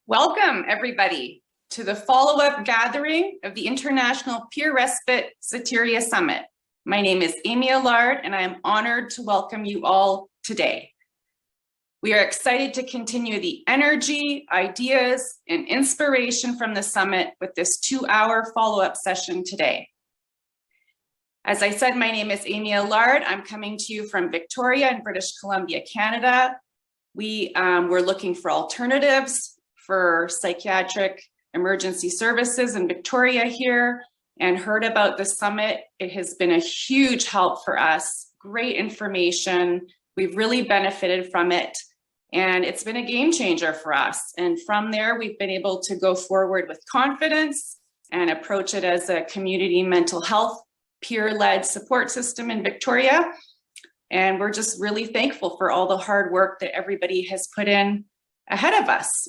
Welcome, everybody, to the follow-up gathering of the International Peer Respite Soteria Summit. My name is Amy Allard, and I am honored to welcome you all today. We are excited to continue the energy, ideas, and inspiration from the summit with this 2-hour follow-up session today. As I said, my name is Amy Allard. I'm coming to you from Victoria in British Columbia, Canada. We're looking for alternatives for psychiatric emergency services in Victoria here and heard about the summit. It has been a huge help for us, great information. We've really benefited from it, and it's been a game changer for us. And from there, we've been able to go forward with confidence and approach it as a community mental health peer-led support system in Victoria. And we're just really thankful for all the hard work that everybody has put in ahead of us.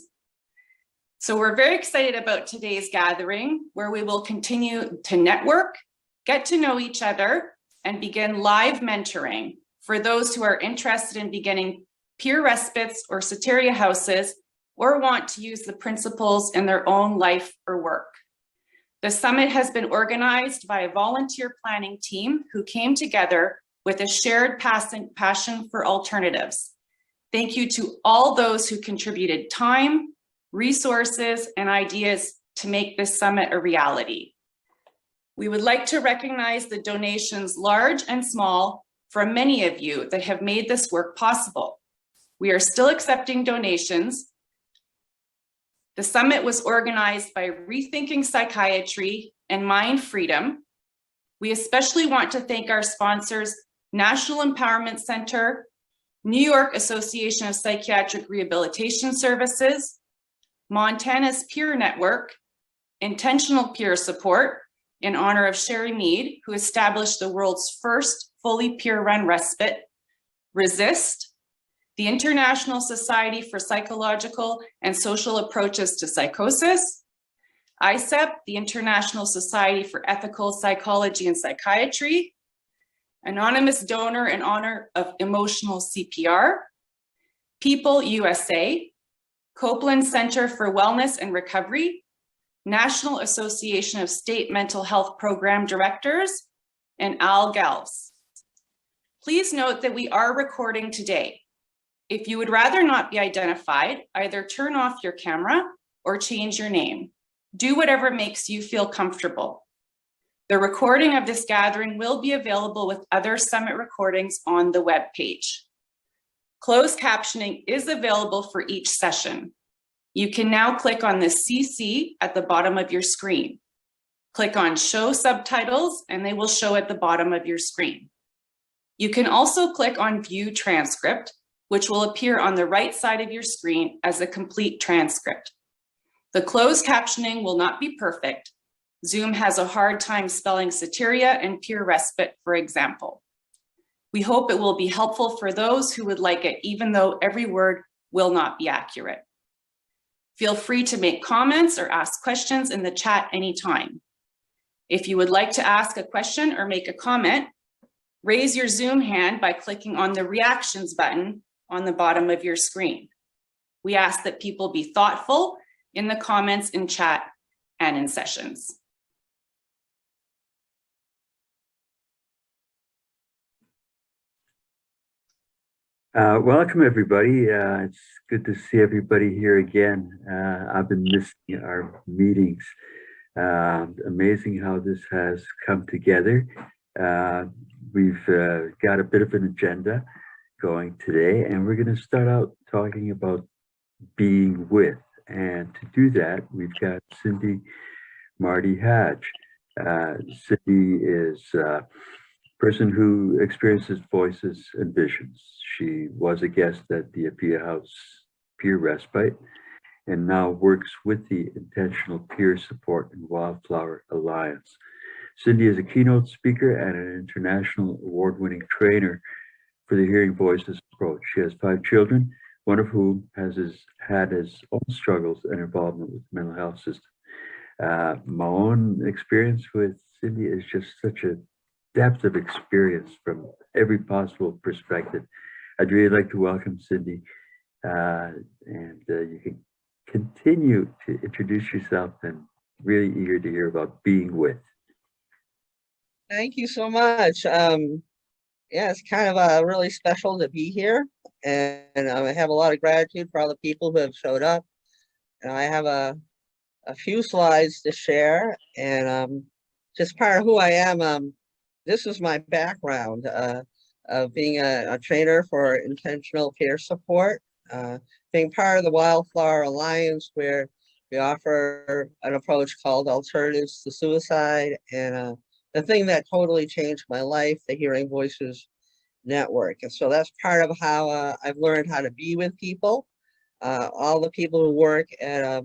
So we're very excited about today's gathering, where we will continue to network, get to know each other, and begin live mentoring for those who are interested in beginning peer respites or Soteria houses, or want to use the principles in their own life or work. The summit has been organized by a volunteer planning team who came together with a shared passion for alternatives. Thank you to all those who contributed time, resources, and ideas to make this summit a reality. We would like to recognize the donations, large and small, from many of you that have made this work possible. We are still accepting donations. The summit was organized by Rethinking Psychiatry and Mind Freedom. We especially want to thank our sponsors, National Empowerment Center, New York Association of Psychiatric Rehabilitation Services, Montana's Peer Network, Intentional Peer Support, in honor of Sherry Mead, who established the world's first fully peer-run respite, Resist, the International Society for Psychological and Social Approaches to Psychosis, ISEP, the International Society for Ethical Psychology and Psychiatry, Anonymous Donor in honor of Emotional CPR, People USA, Copeland Center for Wellness and Recovery, National Association of State Mental Health Program Directors, and Al Gals. Please note that we are recording today. If you would rather not be identified, either turn off your camera or change your name. Do whatever makes you feel comfortable. The recording of this gathering will be available with other summit recordings on the webpage. Closed captioning is available for each session. You can now click on the CC at the bottom of your screen. Click on Show Subtitles and they will show at the bottom of your screen. You can also click on View Transcript, which will appear on the right side of your screen as a complete transcript. The closed captioning will not be perfect. Zoom has a hard time spelling Soteria and peer respite, for example. We hope it will be helpful for those who would like it, even though every word will not be accurate. Feel free to make comments or ask questions in the chat anytime. If you would like to ask a question or make a comment, raise your Zoom hand by clicking on the reactions button on the bottom of your screen. We ask that people be thoughtful in the comments in chat and in sessions. Welcome, everybody. It's good to see everybody here again. I've been missing our meetings. Amazing how this has come together. We've got a bit of an agenda going today, and we're going to start out talking about being with. And to do that, we've got Cindy Marty Hatch. Cindy is a person who experiences voices and visions. She was a guest at the Soteria House Peer Respite and now works with the Intentional Peer Support and Wildflower Alliance. Cindy is a keynote speaker and an international award-winning trainer for the Hearing Voices approach. She has 5 children, one of whom had his own struggles and involvement with the mental health system. My own experience with Cindy is just such a depth of experience from every possible perspective. I'd really like to welcome Cindy, and you can continue to introduce yourself, and really eager to hear about being with. Thank you so much. Yeah, it's kind of really special to be here, and I have a lot of gratitude for all the people who have showed up. And I have a few slides to share, and just part of who I am. This is my background of being a trainer for intentional peer support, being part of the Wildflower Alliance, where we offer an approach called Alternatives to Suicide, and the thing that totally changed my life, the Hearing Voices Network. And so that's part of how I've learned how to be with people. All the people who work at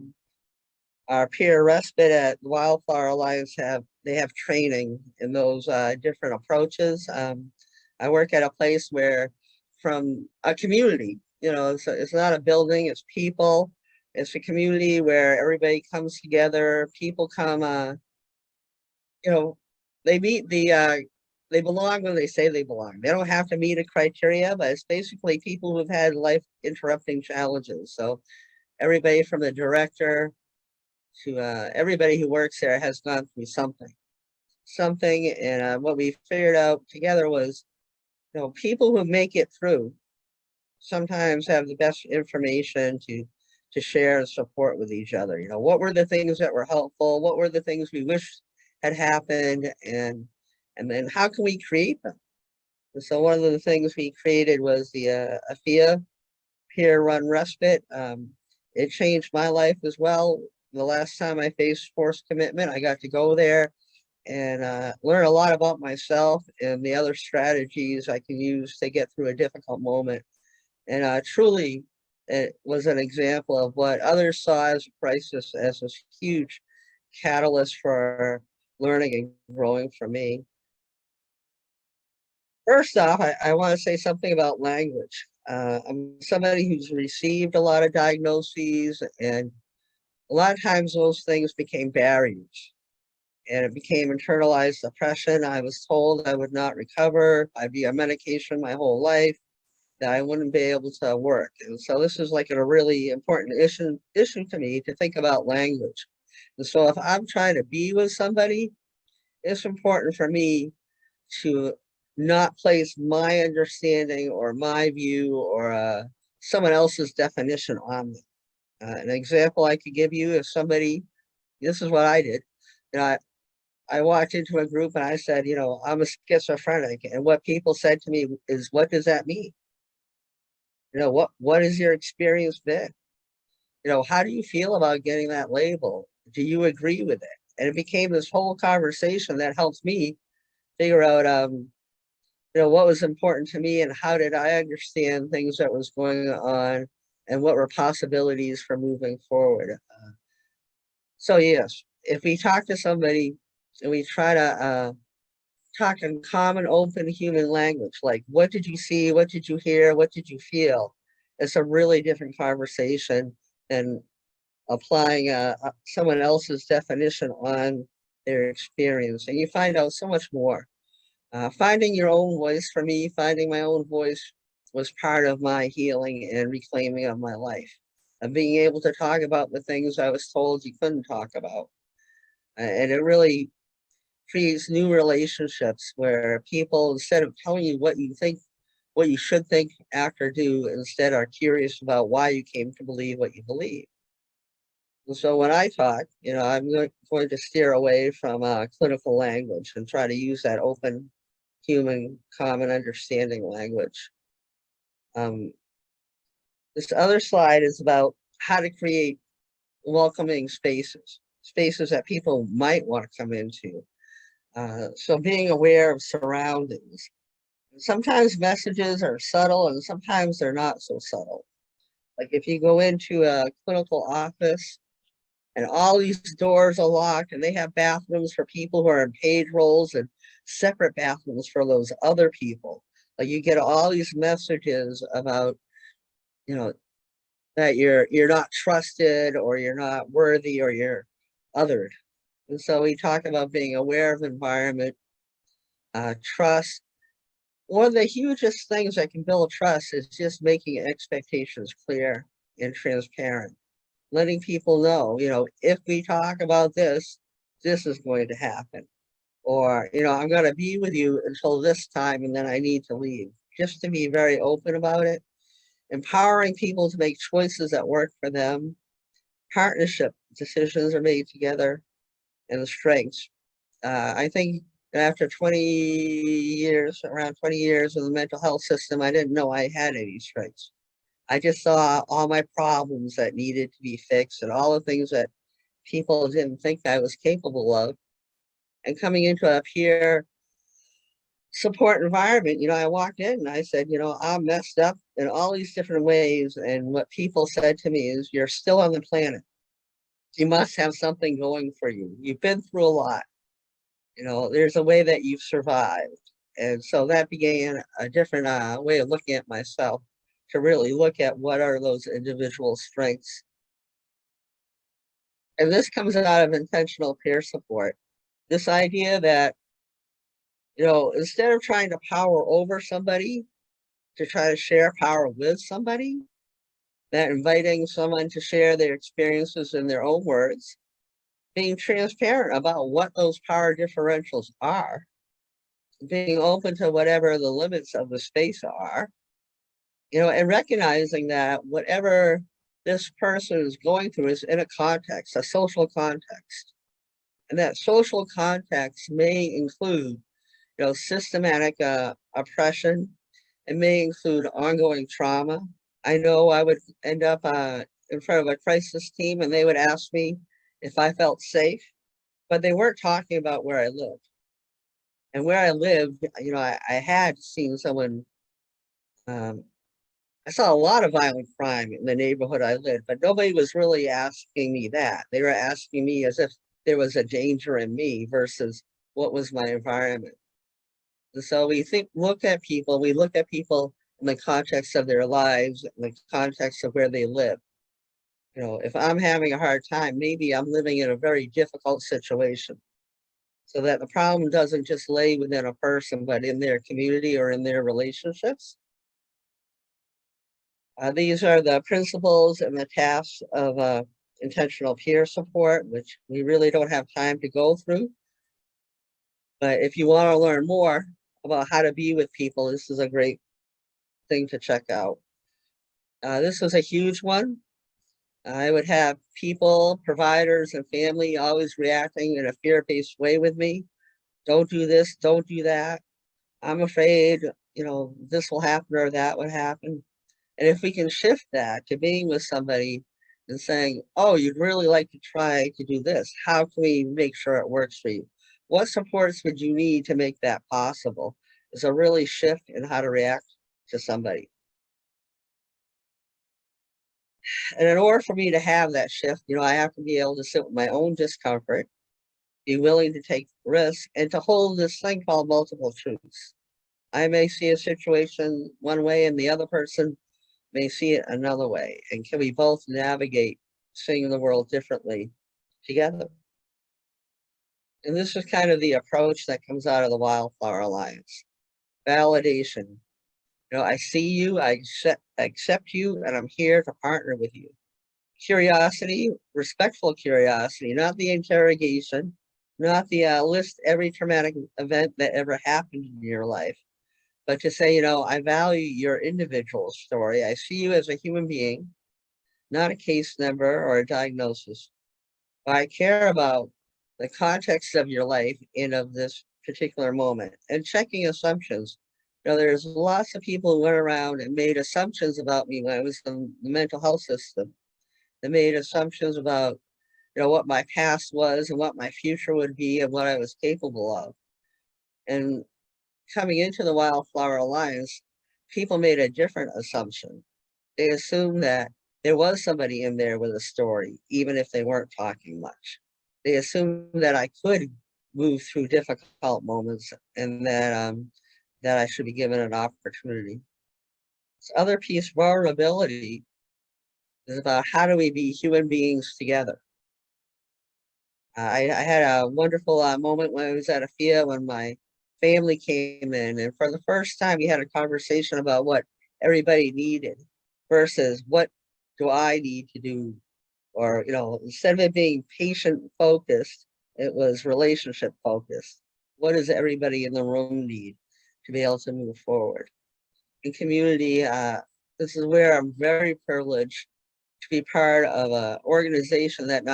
our Peer Respite at Wildflower Alliance have training in those different approaches. I work at a place where, from a community, it's not a building, it's people. It's a community where everybody comes together. People come, they meet they belong when they say they belong. They don't have to meet a criteria, but it's basically people who've had life interrupting challenges. So everybody from the director to everybody who works there has gone through something. And what we figured out together was, people who make it through sometimes have the best information to share and support with each other. What were the things that were helpful? What were the things we wish had happened? And then how can we create them? And so one of the things we created was the AFIA Peer Run Respite. It changed my life as well. The last time I faced forced commitment, I got to go there and learn a lot about myself and the other strategies I can use to get through a difficult moment. And truly, it was an example of what others saw as a crisis, as this huge catalyst for learning and growing for me. First off, I want to say something about language. I'm somebody who's received a lot of diagnoses, and a lot of times those things became barriers, and it became internalized depression. I was told I would not recover. I'd be on medication my whole life, that I wouldn't be able to work. And so this is like a really important issue to me, to think about language. And so if I'm trying to be with somebody, it's important for me to not place my understanding or my view or someone else's definition on them. An example I could give you is somebody, this is what I did. I walked into a group and I said, I'm a schizophrenic. And what people said to me is, what does that mean? What has your experience been? How do you feel about getting that label? Do you agree with it? And it became this whole conversation that helps me figure out, what was important to me and how did I understand things that was going on and what were possibilities for moving forward. So yes, if we talk to somebody and we try to talk in common, open human language, like what did you see, what did you hear, what did you feel? It's a really different conversation than applying someone else's definition on their experience. And you find out so much more. Finding your own voice, for me, finding my own voice was part of my healing and reclaiming of my life. Of being able to talk about the things I was told you couldn't talk about. And it really creates new relationships where people, instead of telling you what you think, what you should think, act, or do, instead are curious about why you came to believe what you believe. And so when I talk, I'm going to steer away from clinical language and try to use that open, human, common understanding language. This other slide is about how to create welcoming spaces that people might want to come into. So being aware of surroundings. Sometimes messages are subtle and sometimes they're not so subtle. Like if you go into a clinical office and all these doors are locked and they have bathrooms for people who are in paid roles and separate bathrooms for those other people. Like you get all these messages about, that you're not trusted or you're not worthy or you're othered. And so we talk about being aware of environment, trust. One of the hugest things that can build trust is just making expectations clear and transparent. letting people know, if we talk about this, this is going to happen. Or, I'm going to be with you until this time and then I need to leave. Just to be very open about it, empowering people to make choices that work for them. Partnership decisions are made together, and the strengths. I think after 20 years, around 20 years in the mental health system, I didn't know I had any strengths. I just saw all my problems that needed to be fixed and all the things that people didn't think I was capable of. And coming into a peer support environment, I walked in and I said, I'm messed up in all these different ways. And what people said to me is, you're still on the planet. You must have something going for you. You've been through a lot. There's a way that you've survived. And so that began a different way of looking at myself, to really look at what are those individual strengths. And this comes out of intentional peer support. This idea that, instead of trying to power over somebody, to try to share power with somebody, that inviting someone to share their experiences in their own words, being transparent about what those power differentials are, being open to whatever the limits of the space are, and recognizing that whatever this person is going through is in a context, a social context. And that social context may include, systematic oppression. It may include ongoing trauma. I know I would end up in front of a crisis team and they would ask me if I felt safe, but they weren't talking about where I lived. And where I lived, I had seen someone, I saw a lot of violent crime in the neighborhood I lived, but nobody was really asking me that. They were asking me as if there was a danger in me versus what was my environment. And so we look at people in the context of their lives, in the context of where they live. If I'm having a hard time, maybe I'm living in a very difficult situation. So that the problem doesn't just lay within a person, but in their community or in their relationships. These are the principles and the tasks of intentional peer support, which we really don't have time to go through. But if you want to learn more about how to be with people, this is a great thing to check out. This was a huge one. I would have people, providers, and family always reacting in a fear-based way with me. Don't do this, don't do that. I'm afraid, this will happen or that would happen. And if we can shift that to being with somebody and saying, oh, you'd really like to try to do this. How can we make sure it works for you? What supports would you need to make that possible? Is a really shift in how to react to somebody. And in order for me to have that shift, I have to be able to sit with my own discomfort, be willing to take risks, and to hold this thing called multiple truths. I may see a situation one way and the other person may see it another way. And can we both navigate seeing the world differently together? And this is kind of the approach that comes out of the Wildflower Alliance. Validation. I see you, I accept you, and I'm here to partner with you. Curiosity, respectful curiosity, not the interrogation, not the list every traumatic event that ever happened in your life, but to say, I value your individual story. I see you as a human being, not a case number or a diagnosis. But I care about the context of your life and of this particular moment, and checking assumptions. There's lots of people who went around and made assumptions about me when I was in the mental health system. They made assumptions about, what my past was and what my future would be and what I was capable of. And coming into the Wildflower Alliance, people made a different assumption. They assumed that there was somebody in there with a story, even if they weren't talking much. They assumed that I could move through difficult moments and that I should be given an opportunity. This other piece, vulnerability, is about how do we be human beings together. I had a wonderful moment when I was at AFIA when my family came in, and for the first time we had a conversation about what everybody needed versus what do I need to do or, instead of it being patient focused, it was relationship focused. What does everybody in the room need to be able to move forward? In community, this is where I'm very privileged to be part of an organization that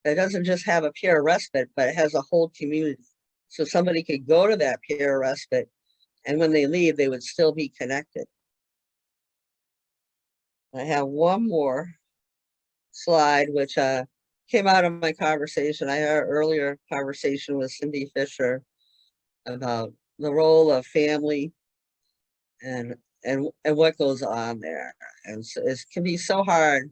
doesn't just have a peer respite, but it has a whole community. So somebody could go to that peer respite, and when they leave, they would still be connected. I have one more slide, which came out of my conversation. I had an earlier conversation with Cindy Fisher about the role of family and what goes on there. And so it can be so hard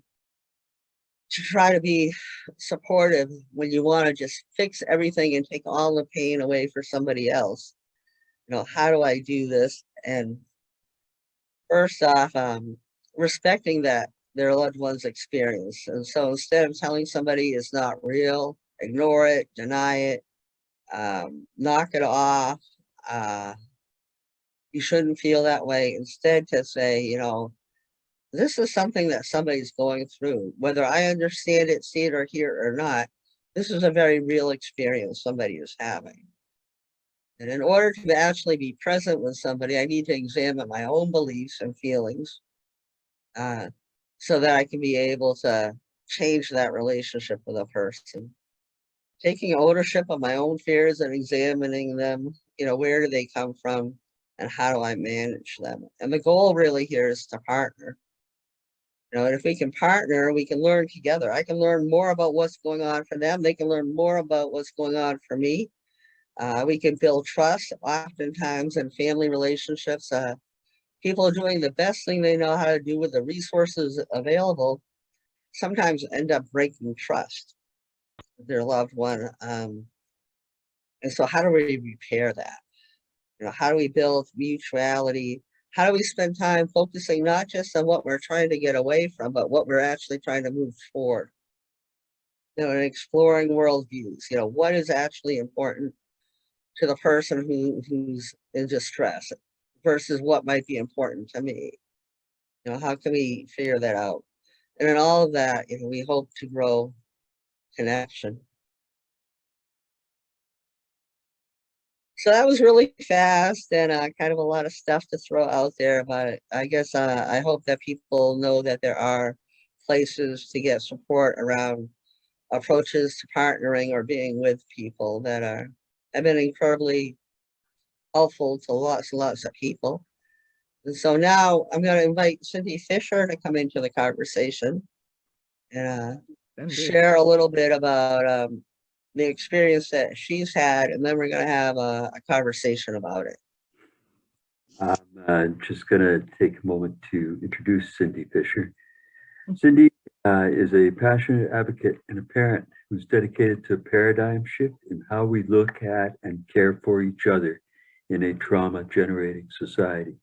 to try to be supportive when you want to just fix everything and take all the pain away for somebody else. How do I do this? And first off, respecting that their loved one's experience. And so instead of telling somebody it's not real, ignore it, deny it, knock it off, you shouldn't feel that way. Instead, to say, this is something that somebody's going through, whether I understand it, see it, or hear it or not. This is a very real experience somebody is having. And in order to actually be present with somebody, I need to examine my own beliefs and feelings, so that I can be able to change that relationship with a person. Taking ownership of my own fears and examining them, where do they come from and how do I manage them? And the goal really here is to partner. And if we can partner, we can learn together. I can learn more about what's going on for them. They can learn more about what's going on for me. We can build trust. Oftentimes in family relationships, people are doing the best thing they know how to do with the resources available, sometimes end up breaking trust with their loved one. And so how do we repair that? How do we build mutuality? How do we spend time focusing not just on what we're trying to get away from, but what we're actually trying to move forward? And exploring worldviews. What is actually important to the person who's in distress versus what might be important to me? How can we figure that out? And in all of that, we hope to grow connection. So that was really fast and kind of a lot of stuff to throw out there, but I guess I hope that people know that there are places to get support around approaches to partnering or being with people that have been incredibly helpful to lots and lots of people. And so now I'm going to invite Cindy Fisher to come into the conversation and share a little bit about the experience that she's had, and then we're going to have a conversation about it. I'm just going to take a moment to introduce Cindy Fisher. Cindy is a passionate advocate and a parent who's dedicated to a paradigm shift in how we look at and care for each other in a trauma-generating society.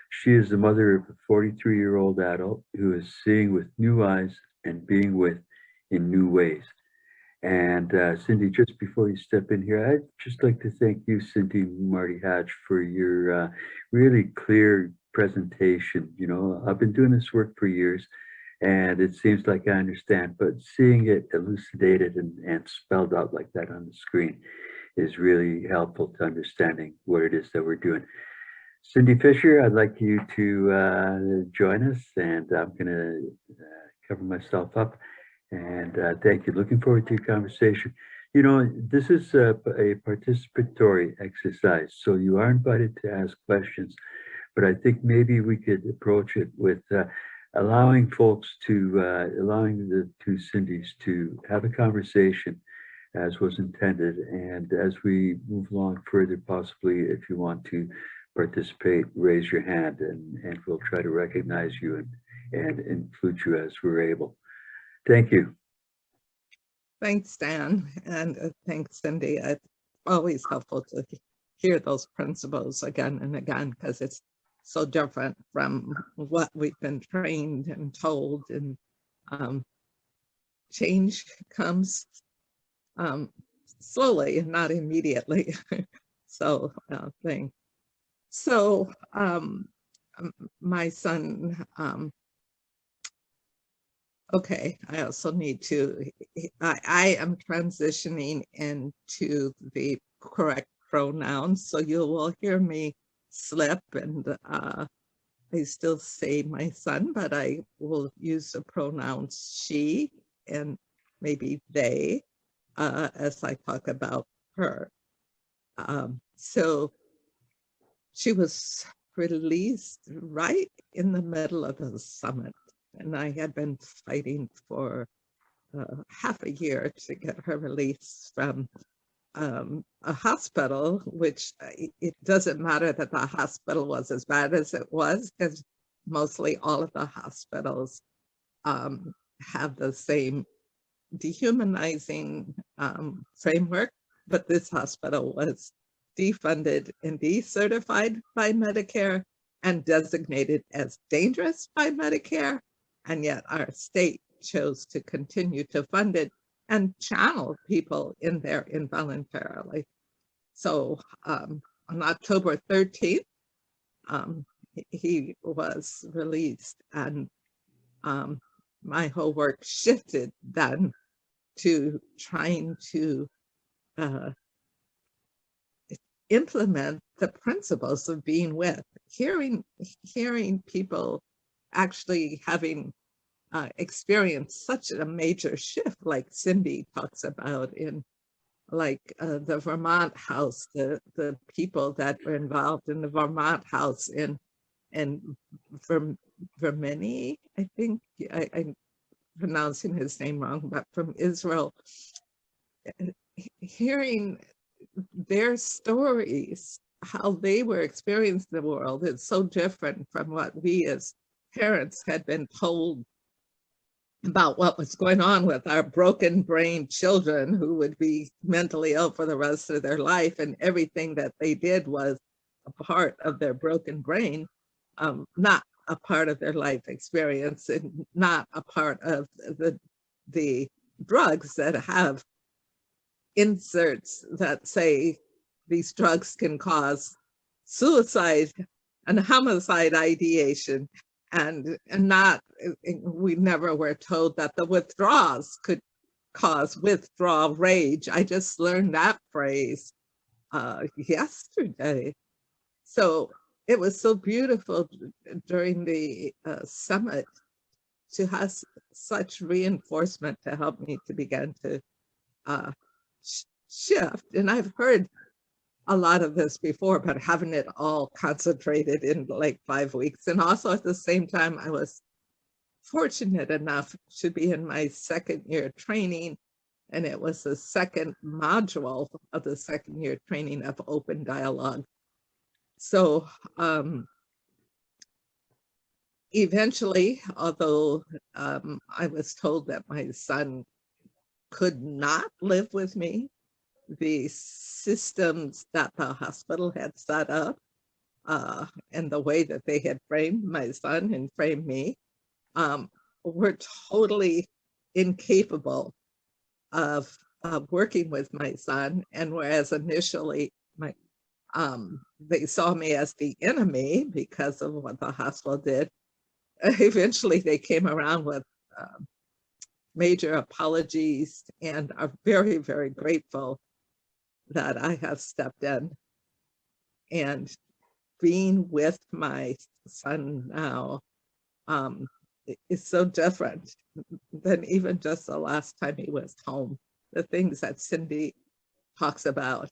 She is the mother of a 43-year-old adult who is seeing with new eyes and being with in new ways. And Cindy, just before you step in here, I'd just like to thank you, Cindy Marty Hatch, for your really clear presentation. I've been doing this work for years, and it seems like I understand, but seeing it elucidated and spelled out like that on the screen is really helpful to understanding what it is that we're doing. Cindy Fisher, I'd like you to join us, and I'm going to cover myself up. And thank you. Looking forward to your conversation. This is a participatory exercise, so you are invited to ask questions, but I think maybe we could approach it with allowing the two Cindys to have a conversation as was intended. And as we move along further, possibly if you want to participate, raise your hand, and we'll try to recognize you and include you as we're able. Thank you. Thanks, Dan, and thanks, Cindy. It's always helpful to hear those principles again and again, because it's so different from what we've been trained and told, and change comes slowly and not immediately. So thanks. So my son Okay, I also need to, I am transitioning into the correct pronouns, so you will hear me slip, and I still say my son, but I will use the pronouns she and maybe they as I talk about her. So she was released right in the middle of the summit, and I had been fighting for half a year to get her release from a hospital, which it doesn't matter that the hospital was as bad as it was, because mostly all of the hospitals have the same dehumanizing framework, but this hospital was defunded and decertified by Medicare and designated as dangerous by Medicare. And yet our state chose to continue to fund it and channel people in there involuntarily. So on October 13th, he was released, and my whole work shifted then to trying to implement the principles of being with, hearing people actually having experienced such a major shift, like Cindy talks about in like the Vermont House, the people that were involved in the Vermont House in Vermini, I think I'm pronouncing his name wrong, but from Israel, hearing their stories, how they were experiencing the world, is so different from what we as parents had been told about what was going on with our broken brain children who would be mentally ill for the rest of their life, and everything that they did was a part of their broken brain, not a part of their life experience, and not a part of the drugs that have inserts that say these drugs can cause suicide and homicide ideation, and not, we never were told that the withdrawals could cause withdrawal rage. I just learned that phrase yesterday. So it was so beautiful during the summit to have such reinforcement to help me to begin to shift. And I've heard a lot of this before, but having it all concentrated in like 5 weeks. And also at the same time, I was fortunate enough to be in my second year training, and it was the second module of the second year training of open dialogue. So eventually, although I was told that my son could not live with me, the systems that the hospital had set up and the way that they had framed my son and framed me were totally incapable of working with my son. And whereas initially they saw me as the enemy because of what the hospital did, eventually they came around with major apologies and are very, very grateful that I have stepped in. And being with my son now is so different than even just the last time he was home. The things that Cindy talks about.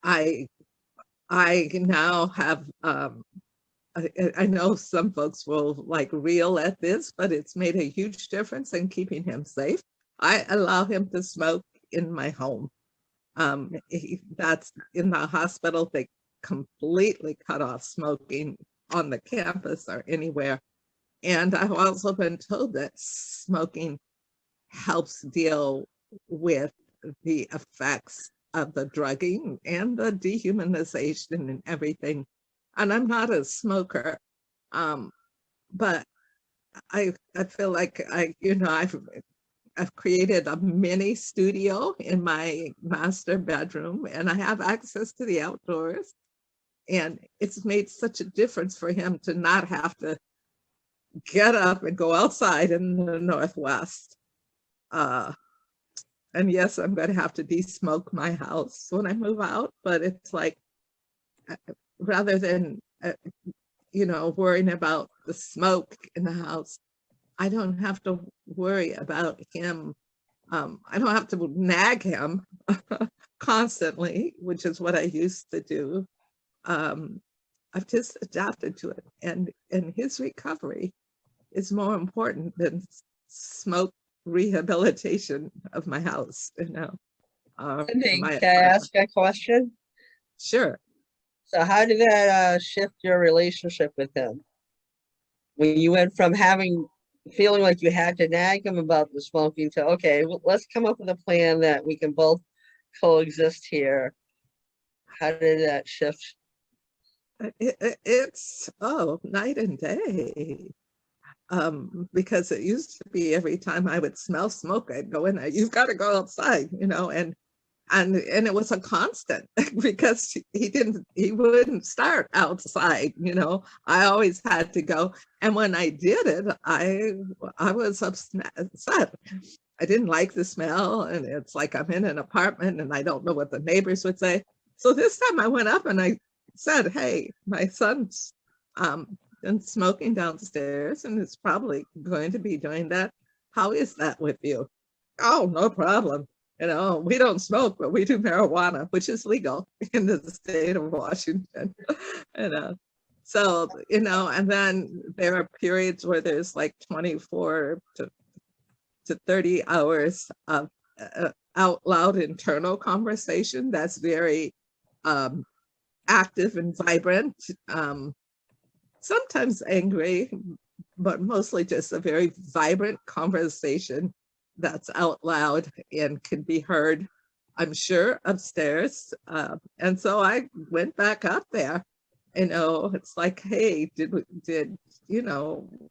I now have, I know some folks will like reel at this, but it's made a huge difference in keeping him safe. I allow him to smoke in my home. That's in the hospital, they completely cut off smoking on the campus or anywhere. And I've also been told that smoking helps deal with the effects of the drugging and the dehumanization and everything. And I'm not a smoker, but I feel like I've created a mini studio in my master bedroom, and I have access to the outdoors. And it's made such a difference for him to not have to get up and go outside in the Northwest. And yes, I'm going to have to de-smoke my house when I move out, but it's like, rather than, worrying about the smoke in the house, I don't have to worry about him. I don't have to nag him constantly, which is what I used to do. I've just adapted to it, and his recovery is more important than smoke rehabilitation of my house, Cindy, my can I apartment. ask a question? Sure. So how did that shift your relationship with him? When you went from feeling like you had to nag him about the smoking to, okay, well, let's come up with a plan that we can both coexist here. How did that shift? It's night and day. Because it used to be every time I would smell smoke, I'd go in there, you've got to go outside, and it was a constant because he wouldn't start outside. I always had to go, and when I did it, I was upset. I didn't like the smell, and it's like I'm in an apartment and I don't know what the neighbors would say. So this time I went up and I said, hey, my son's been smoking downstairs and is probably going to be doing that. How is that with you? Oh, no problem. We don't smoke, but we do marijuana, which is legal in the state of Washington. So, and then there are periods where there's like 24 to 30 hours of out loud internal conversation that's very active and vibrant, sometimes angry, but mostly just a very vibrant conversation that's out loud and can be heard, I'm sure, upstairs. And so I went back up there. It's like, hey,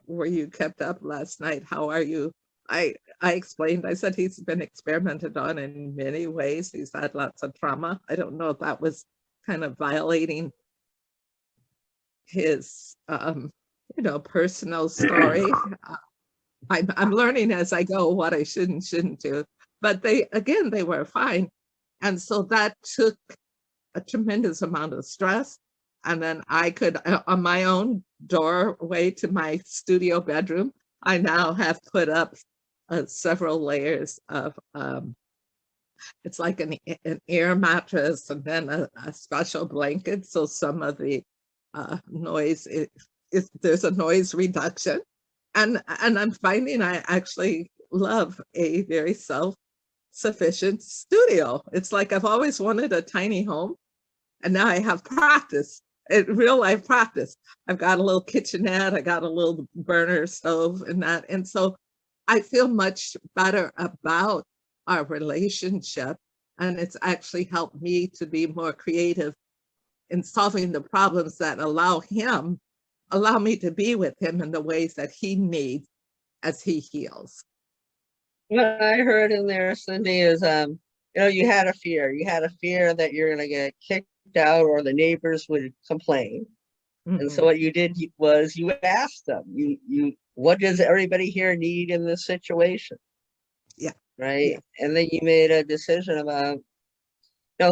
were you kept up last night? How are you? I explained, I said he's been experimented on in many ways. He's had lots of trauma. I don't know if that was kind of violating his, personal story. I'm learning as I go what I shouldn't do. But they were fine. And so that took a tremendous amount of stress. And then I could, on my own doorway to my studio bedroom, I now have put up several layers of, it's like an air mattress and then a special blanket. So some of the noise, there's a noise reduction. And I'm finding I actually love a very self-sufficient studio. It's like I've always wanted a tiny home, and now I have practice, real life practice. I've got a little kitchenette, I got a little burner stove and that. And so I feel much better about our relationship, and it's actually helped me to be more creative in solving the problems that allow me to be with him in the ways that he needs as he heals. What I heard in there, Cindy, is you had a fear. You had a fear that you're gonna get kicked out or the neighbors would complain. And so what you did was you asked them, what does everybody here need in this situation? Yeah. Right. Yeah. And then you made a decision about,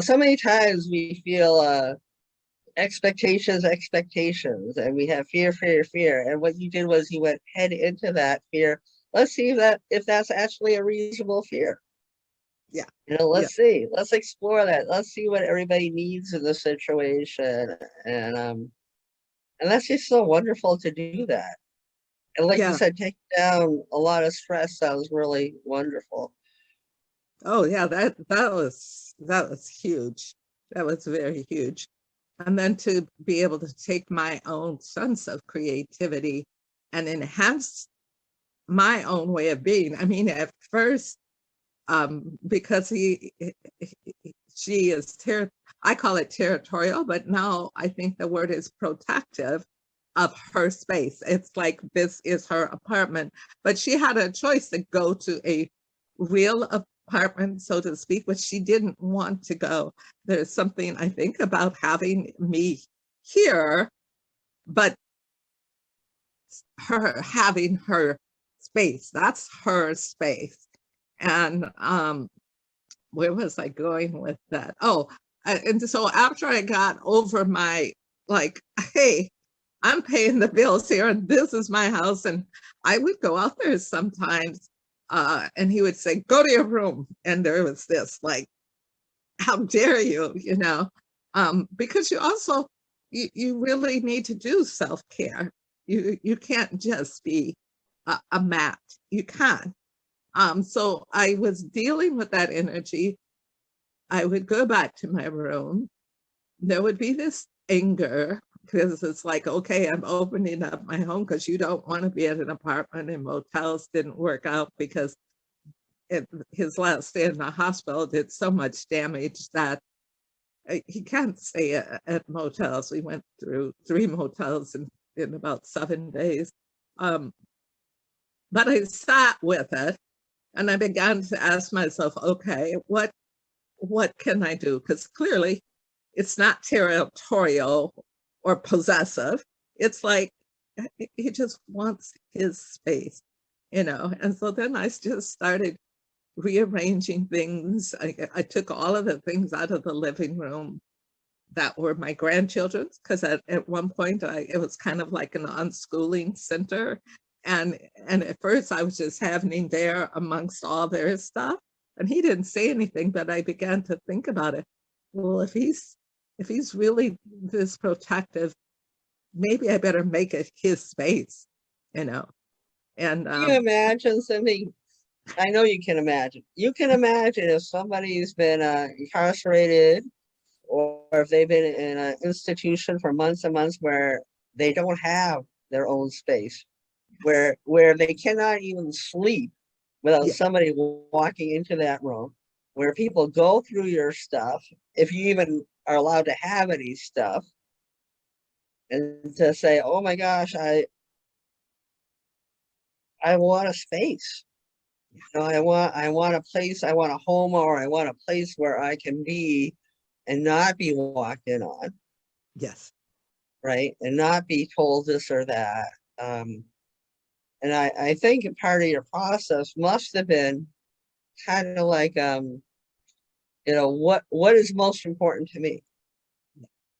so many times we feel expectations, and we have fear. And what you did was you went head into that fear. Let's see if that's actually a reasonable fear. Yeah. Let's see. Let's explore that. Let's see what everybody needs in the situation. And that's just so wonderful to do that. And like you said, taking down a lot of stress sounds really wonderful. Oh yeah, that was huge. That was very huge. And then to be able to take my own sense of creativity and enhance my own way of being. I mean, at first, because she is I call it territorial, but now I think the word is protective of her space. It's like this is her apartment, but she had a choice to go to a real apartment, so to speak, but she didn't want to go. There's something I think about having me here, but her having her space. That's her space. And where was I going with that? Oh, and so after I got over my, like, hey, I'm paying the bills here and this is my house. And I would go out there sometimes and he would say, go to your room. And there was this, like, how dare you, you know, because you also, you really need to do self-care. You can't just be a mat. You can't. So I was dealing with that energy. I would go back to my room. There would be this anger because it's like, okay, I'm opening up my home because you don't want to be at an apartment, and motels didn't work out because his last stay in the hospital did so much damage that he can't stay at motels. We went through 3 motels in about 7 days. But I sat with it and I began to ask myself, okay, what can I do? Because clearly it's not territorial or possessive. It's like he just wants his space, you know? And so then I just started rearranging things. I took all of the things out of the living room that were my grandchildren's, because at one point it was kind of like an unschooling center. And at first I was just having him there amongst all their stuff. And he didn't say anything, but I began to think about it. Well, if he's really this protective, maybe I better make it his space, you know? And Can you imagine something? I know you can imagine. You can imagine if somebody's been incarcerated, or if they've been in an institution for months and months where they don't have their own space, where they cannot even sleep without somebody walking into that room, where people go through your stuff, if you even are allowed to have any stuff, and to say, oh my gosh, I want a space. You know, I want a place, I want a home, or I want a place where I can be and not be walked in on. yes. Right. And not be told this or that. And I think part of your process must have been kind of like, you know, what is most important to me?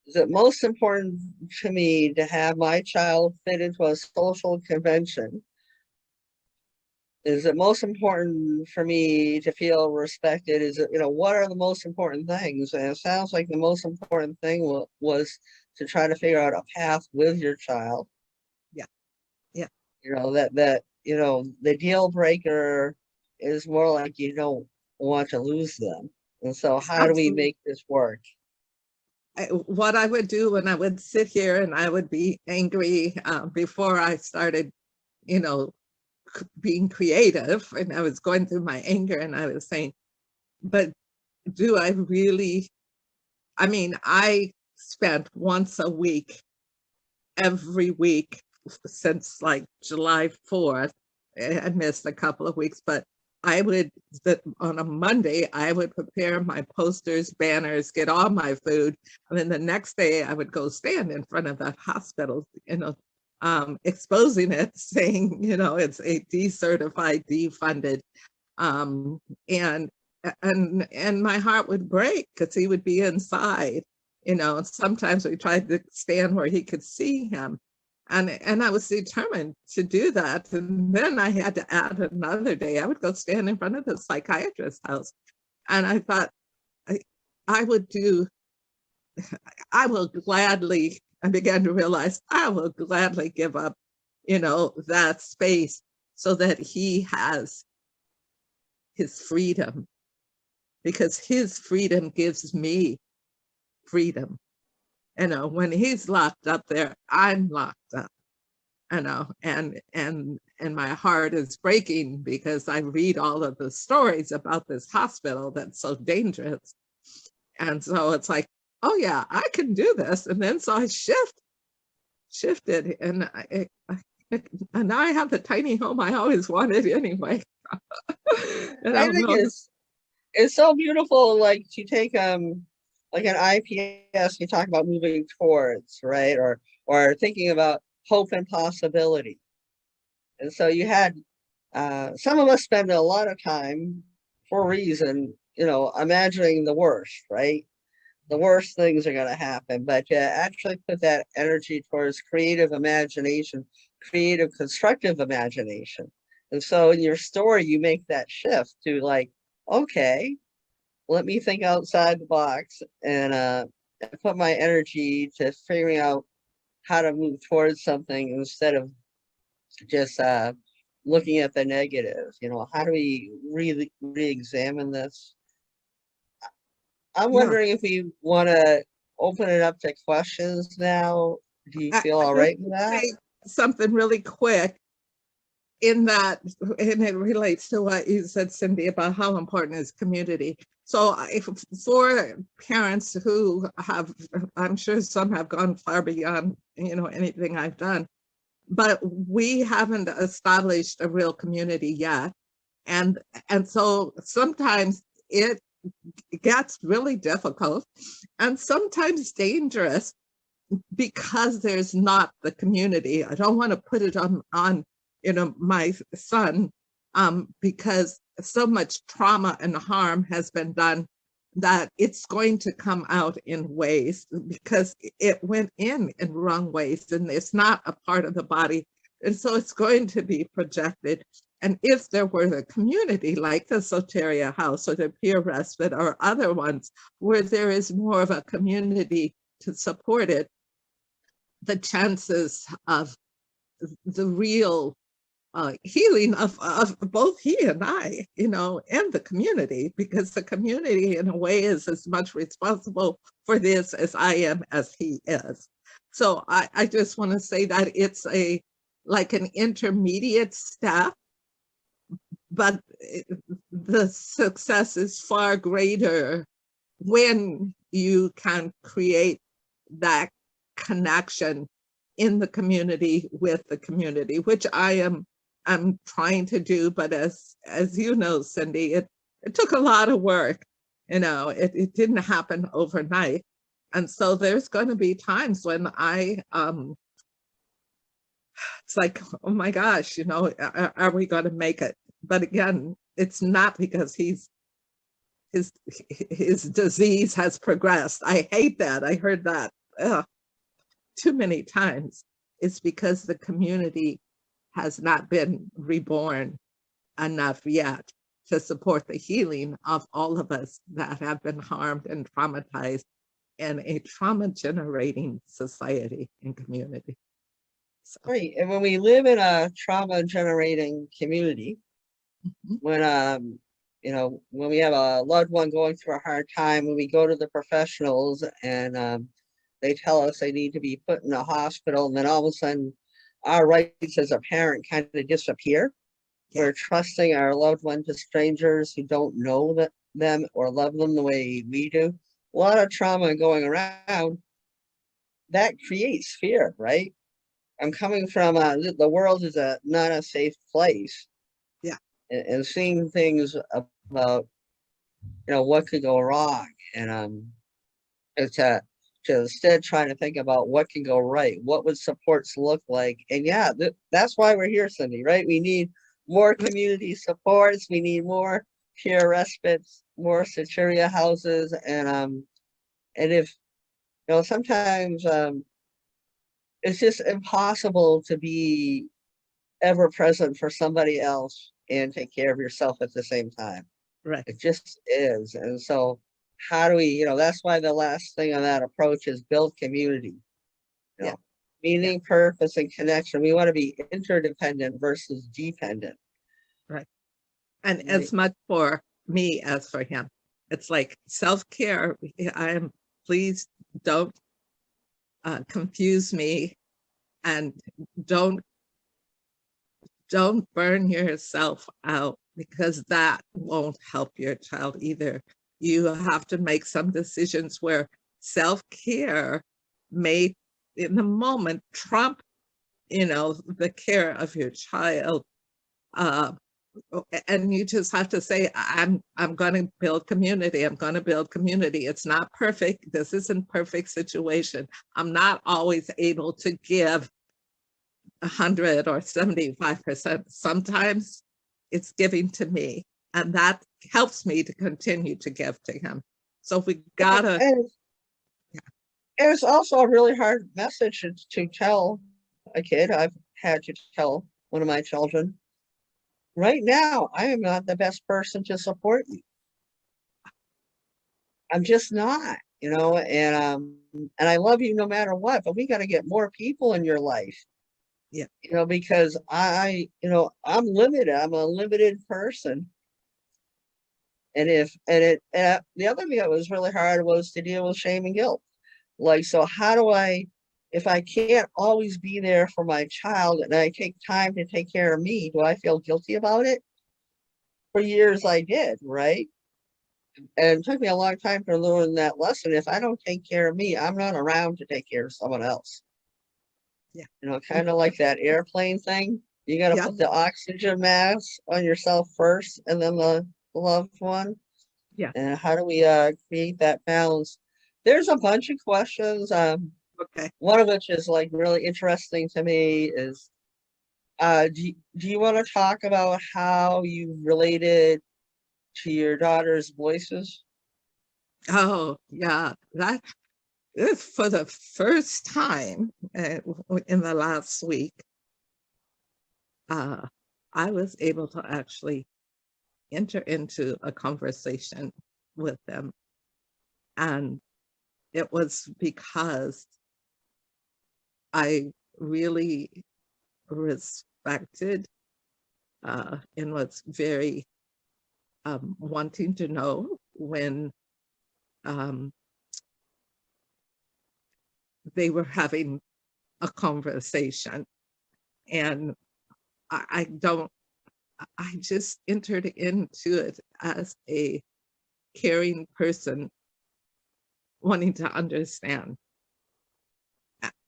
Is it most important to me to have my child fit into a social convention? Is it most important for me to feel respected? Is it, you know, what are the most important things? And it sounds like the most important thing was to try to figure out a path with your child. Yeah. Yeah. You know, that, you know, the deal breaker is more like you don't want to lose them. And so how do we make this work? What I would do when I would sit here and I would be angry before I started, you know, being creative, and I was going through my anger and I was saying, but do I really, I mean, I spent once a week, every week since like July 4th. I missed a couple of weeks, but I would, on a Monday, I would prepare my posters, banners, get all my food. And then the next day I would go stand in front of the hospital, you know, exposing it, saying, you know, it's a decertified, defunded. And my heart would break because he would be inside, you know, and sometimes we tried to stand where he could see him. And I was determined to do that. And then I had to add another day. I would go stand in front of the psychiatrist's house. And I thought I would do, I will gladly, I began to realize I will gladly give up, you know, that space so that he has his freedom, because his freedom gives me freedom. You know, when he's locked up there, I'm locked up, you know, and my heart is breaking because I read all of the stories about this hospital that's so dangerous. And so it's like, oh yeah, I can do this. And then so I shifted and and now I have the tiny home I always wanted anyway. And I think it's so beautiful, like to take like an IPS, you talk about moving towards, right? Or thinking about hope and possibility. And so you had, some of us spend a lot of time for a reason, imagining the worst, right? The worst things are going to happen, but to actually put that energy towards creative imagination, creative, constructive imagination. And so in your story, you make that shift to like, okay, let me think outside the box and put my energy to figuring out how to move towards something instead of just looking at the negative. How do we really re-examine this? I'm Yeah. wondering if we want to open it up to questions now. Do you feel all right with that? Say something really quick in that, and it relates to what you said, Cindy, about how important is community. So if for parents who have, I'm sure some have gone far beyond, anything I've done, but we haven't established a real community yet. And so sometimes it gets really difficult and sometimes dangerous because there's not the community. I don't want to put it on my son, because so much trauma and harm has been done that it's going to come out in ways because it went in wrong ways and it's not a part of the body. And so it's going to be projected. And if there were a community like the Soteria House or the Peer Respite or other ones where there is more of a community to support it, the chances of the real healing of both he and I, and the community, because the community in a way is as much responsible for this as I am as he is. So I just want to say that it's like an intermediate step, but the success is far greater when you can create that connection in the community with the community, which I'm trying to do. But as you know, Cindy, it took a lot of work. It didn't happen overnight. And so there's going to be times when it's like, oh my gosh, are we going to make it? But again, it's not because his disease has progressed. I hate that. I heard that too many times. It's because the community has not been reborn enough yet to support the healing of all of us that have been harmed and traumatized in a trauma-generating society and community. So. Right. And when we live in a trauma-generating community, when when we have a loved one going through a hard time, when we go to the professionals and they tell us they need to be put in a hospital, and then all of a sudden our rights as a parent kind of disappear. Yeah. We're trusting our loved one to strangers who don't know them or love them the way we do. A lot of trauma going around. That creates fear, right? I'm coming from the world is not a safe place. Yeah. And seeing things about what could go wrong, and to instead trying to think about what can go right, what would supports look like. And yeah, that's why we're here, Cindy, right? We need more community supports, we need more peer respites, more Soteria houses, and if sometimes it's just impossible to be ever present for somebody else and take care of yourself at the same time. Right. It just is. And so how do we, that's why the last thing on that approach is build community. Yeah. Meaning, purpose, and connection. We want to be interdependent versus dependent. Right. And as much for me as for him. It's like self-care. Please don't confuse me, and don't burn yourself out, because that won't help your child either. You have to make some decisions where self-care may in the moment trump the care of your child, and you just have to say, I'm going to build community. I'm going to build community. It's not perfect. This isn't perfect situation. I'm not always able to give 100 or 75%. Sometimes it's giving to me, and that helps me to continue to give to him. So we gotta. And it's also a really hard message to tell a kid. I've had to tell one of my children, right now, I am not the best person to support you. I'm just not, and I love you no matter what, but we got to get more people in your life. Yeah. Because I'm limited. I'm a limited person. And the other thing that was really hard was to deal with shame and guilt. Like, so how do if I can't always be there for my child and I take time to take care of me, do I feel guilty about it? For years I did, right? And it took me a long time to learn that lesson. If I don't take care of me, I'm not around to take care of someone else. Yeah. Kind of like that airplane thing. You got to Yeah. put the oxygen mask on yourself first and then the loved one. Yeah. And how do we create that balance? There's a bunch of questions. Okay. One of which is like really interesting to me is, do you want to talk about how you related to your daughter's voices? Oh, yeah. That is for the first time in the last week. I was able to actually enter into a conversation with them. And it was because I really respected and was very wanting to know when they were having a conversation. And I just entered into it as a caring person wanting to understand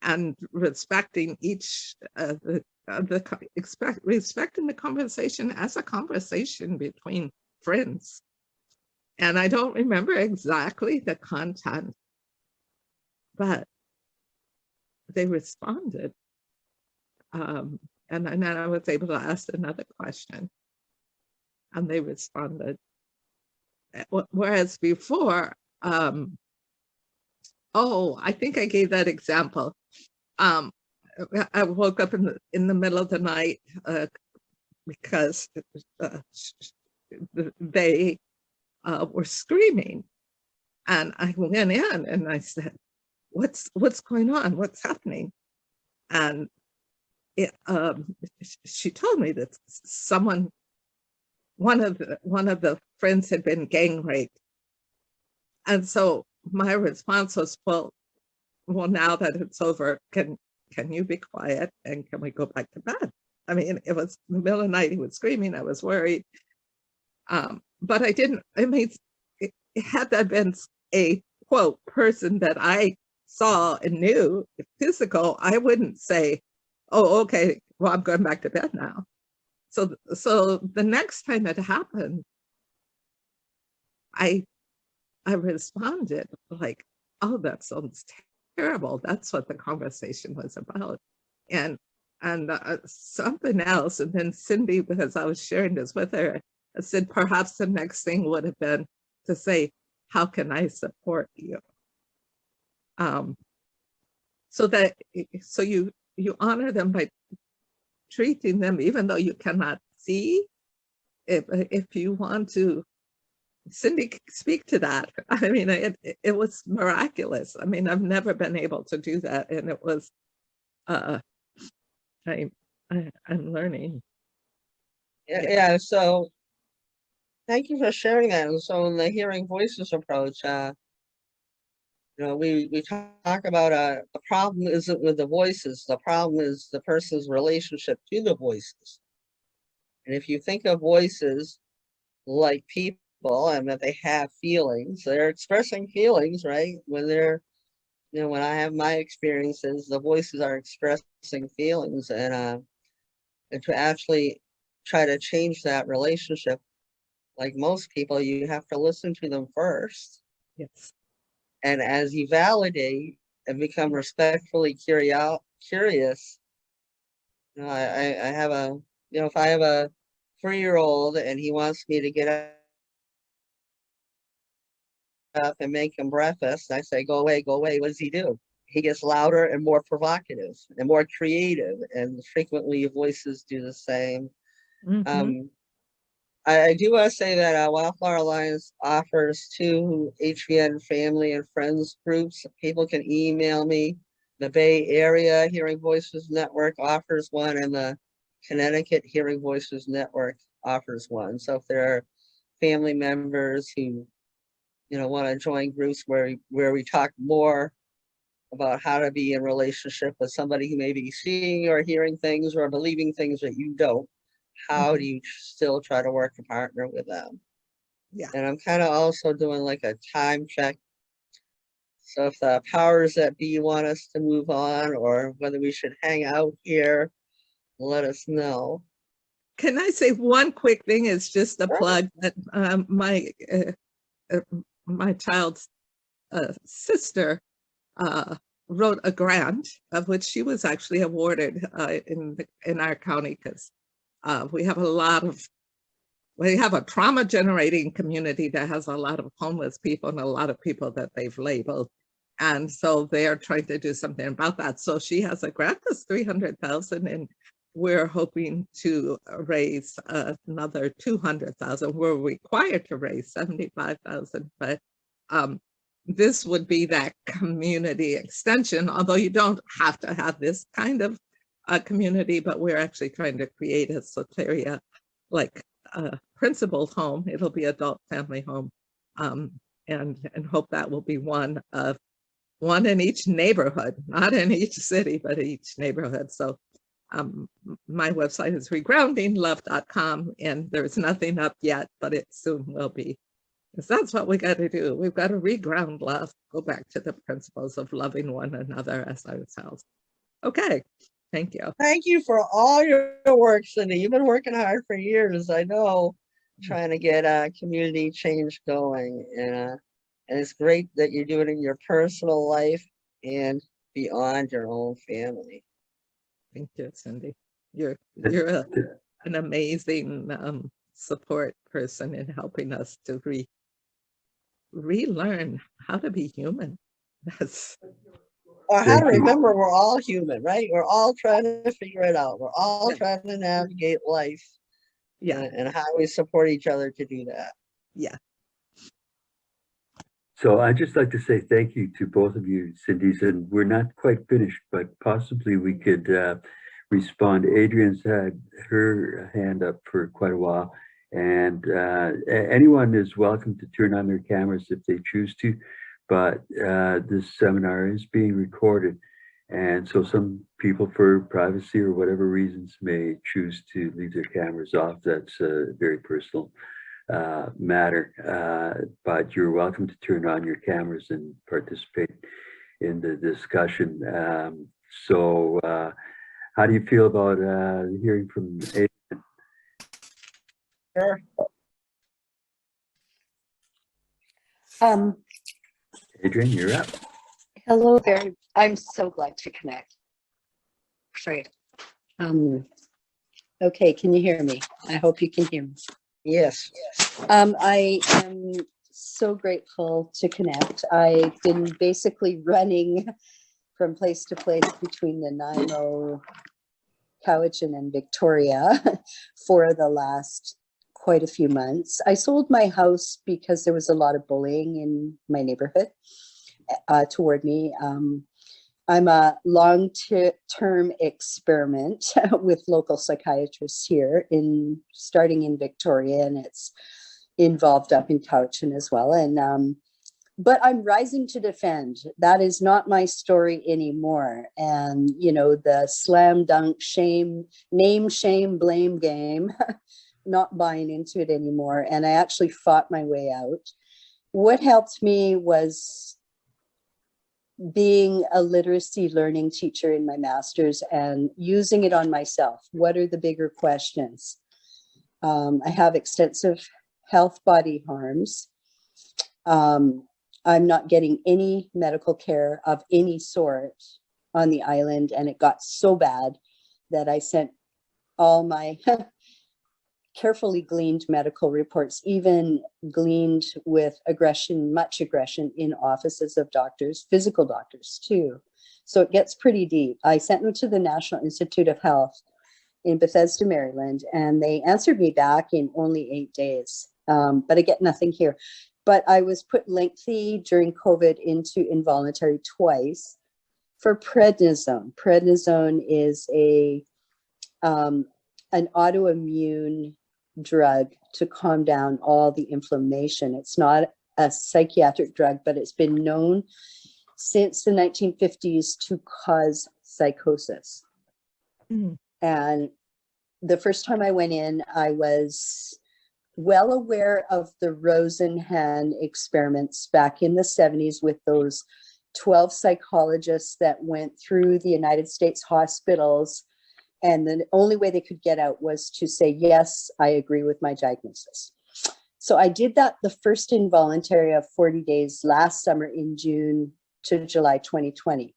and respecting each respecting the conversation as a conversation between friends. And I don't remember exactly the content, but they responded. And then I was able to ask another question, and they responded. Whereas before, I think I gave that example. I woke up in the middle of the night because they were screaming, and I went in and I said, "What's going on? What's happening?" And she told me that one of the friends had been gang raped, and so my response was, well, now that it's over, can you be quiet and can we go back to bed? I mean, it was the middle of the night, he was screaming, I was worried. But I didn't, had that been a quote person that I saw and knew physical, I wouldn't say, oh, okay, well, I'm going back to bed now. So the next time it happened, I responded like, oh, that sounds terrible. That's what the conversation was about. And something else. And then Cindy, because I was sharing this with her, I said, perhaps the next thing would have been to say, how can I support you? So you honor them by treating them, even though you cannot see. If you want to, Cindy, speak to that. I mean, it was miraculous. I mean, I've never been able to do that, and it was. I'm learning. Yeah. So, thank you for sharing that. And so, in the hearing voices approach, we talk about the problem isn't with the voices. The problem is the person's relationship to the voices. And if you think of voices like people and that they have feelings, they're expressing feelings, right? When I have my experiences, the voices are expressing feelings, and to actually try to change that relationship, like most people, you have to listen to them first. Yes. And as you validate and become respectfully curious, You know, I have a, you know, if I have a 3-year-old and he wants me to get up and make him breakfast, I say, go away, go away. What does he do? He gets louder and more provocative and more creative, and frequently voices do the same. Mhm. I do want to say that Wildflower Alliance offers 2 HVN family and friends groups. People can email me. The Bay Area Hearing Voices Network offers one, and the Connecticut Hearing Voices Network offers one. So if there are family members who, you know, want to join groups where we talk more about how to be in relationship with somebody who may be seeing or hearing things or believing things that you don't, how do you still try to work a partner with them? Yeah. And I'm kind of also doing like a time check. So if the powers that be want us to move on or whether we should hang out here, let us know. Can I say one quick thing? It's just a Sure. plug that my child's sister wrote a grant, of which she was actually awarded in our county, because we have a trauma generating community that has a lot of homeless people and a lot of people that they've labeled. And so they are trying to do something about that. So she has a grant that's 300,000, and we're hoping to raise another 200,000. We're required to raise 75,000, but this would be that community extension, although you don't have to have this kind of community, but we're actually trying to create a Soteria, like a principal home. It'll be adult family home, and hope that will be one in each neighborhood, not in each city, but each neighborhood. So my website is regroundinglove.com, and there's nothing up yet, but it soon will be. Because that's what we got to do. We've got to reground love, go back to the principles of loving one another as ourselves. Okay, thank you. Thank you for all your work, Cindy. You've been working hard for years, I know, trying to get community change going. And it's great that you do it in your personal life and beyond your own family. Thank you, Cindy. You're an amazing support person in helping us to relearn how to be human. That's Or how to Thank you. remember we're all human, right? We're all trying to figure it out. We're all trying to navigate life. Yeah. And how we support each other to do that. Yeah. So I'd just like to say thank you to both of you, Cindy's, and we're not quite finished, but possibly we could respond. Adrian's had her hand up for quite a while, and anyone is welcome to turn on their cameras if they choose to, but this seminar is being recorded, and so some people, for privacy or whatever reasons, may choose to leave their cameras off. That's a very personal matter, but you're welcome to turn on your cameras and participate in the discussion. So how do you feel about hearing from Adrian? Sure. Adrian, you're up. Hello there. I'm so glad to connect. Sorry. Okay, can you hear me? I hope you can hear me. Yes. I am so grateful to connect. I've been basically running from place to place between Nanaimo, Cowichan, and Victoria for the last quite a few months. I sold my house because there was a lot of bullying in my neighborhood toward me. I'm a long-term experiment with local psychiatrists here starting in Victoria, and it's involved up in Cowichan as well. And but I'm rising to defend. That is not my story anymore. And you know, the slam dunk name shame blame game, not buying into it anymore. And I actually fought my way out. What helped me was being a literacy learning teacher in my master's and using it on myself. What are the bigger questions? I have extensive health body harms. I'm not getting any medical care of any sort on the island, and it got so bad that I sent all my carefully gleaned medical reports, even gleaned with aggression, much aggression in offices of doctors, physical doctors too. So it gets pretty deep. I sent them to the National Institute of Health in Bethesda, Maryland, and they answered me back in only 8 days. But I get nothing here. But I was put lengthy during COVID into involuntary twice for prednisone. Prednisone is an autoimmune drug to calm down all the inflammation. It's not a psychiatric drug, but it's been known since the 1950s to cause psychosis. Mm. And the first time I went in, I was well aware of the Rosenhan experiments back in the 70s with those 12 psychologists that went through the United States hospitals. And the only way they could get out was to say, yes, I agree with my diagnosis. So I did that the first involuntary of 40 days last summer in June to July 2020.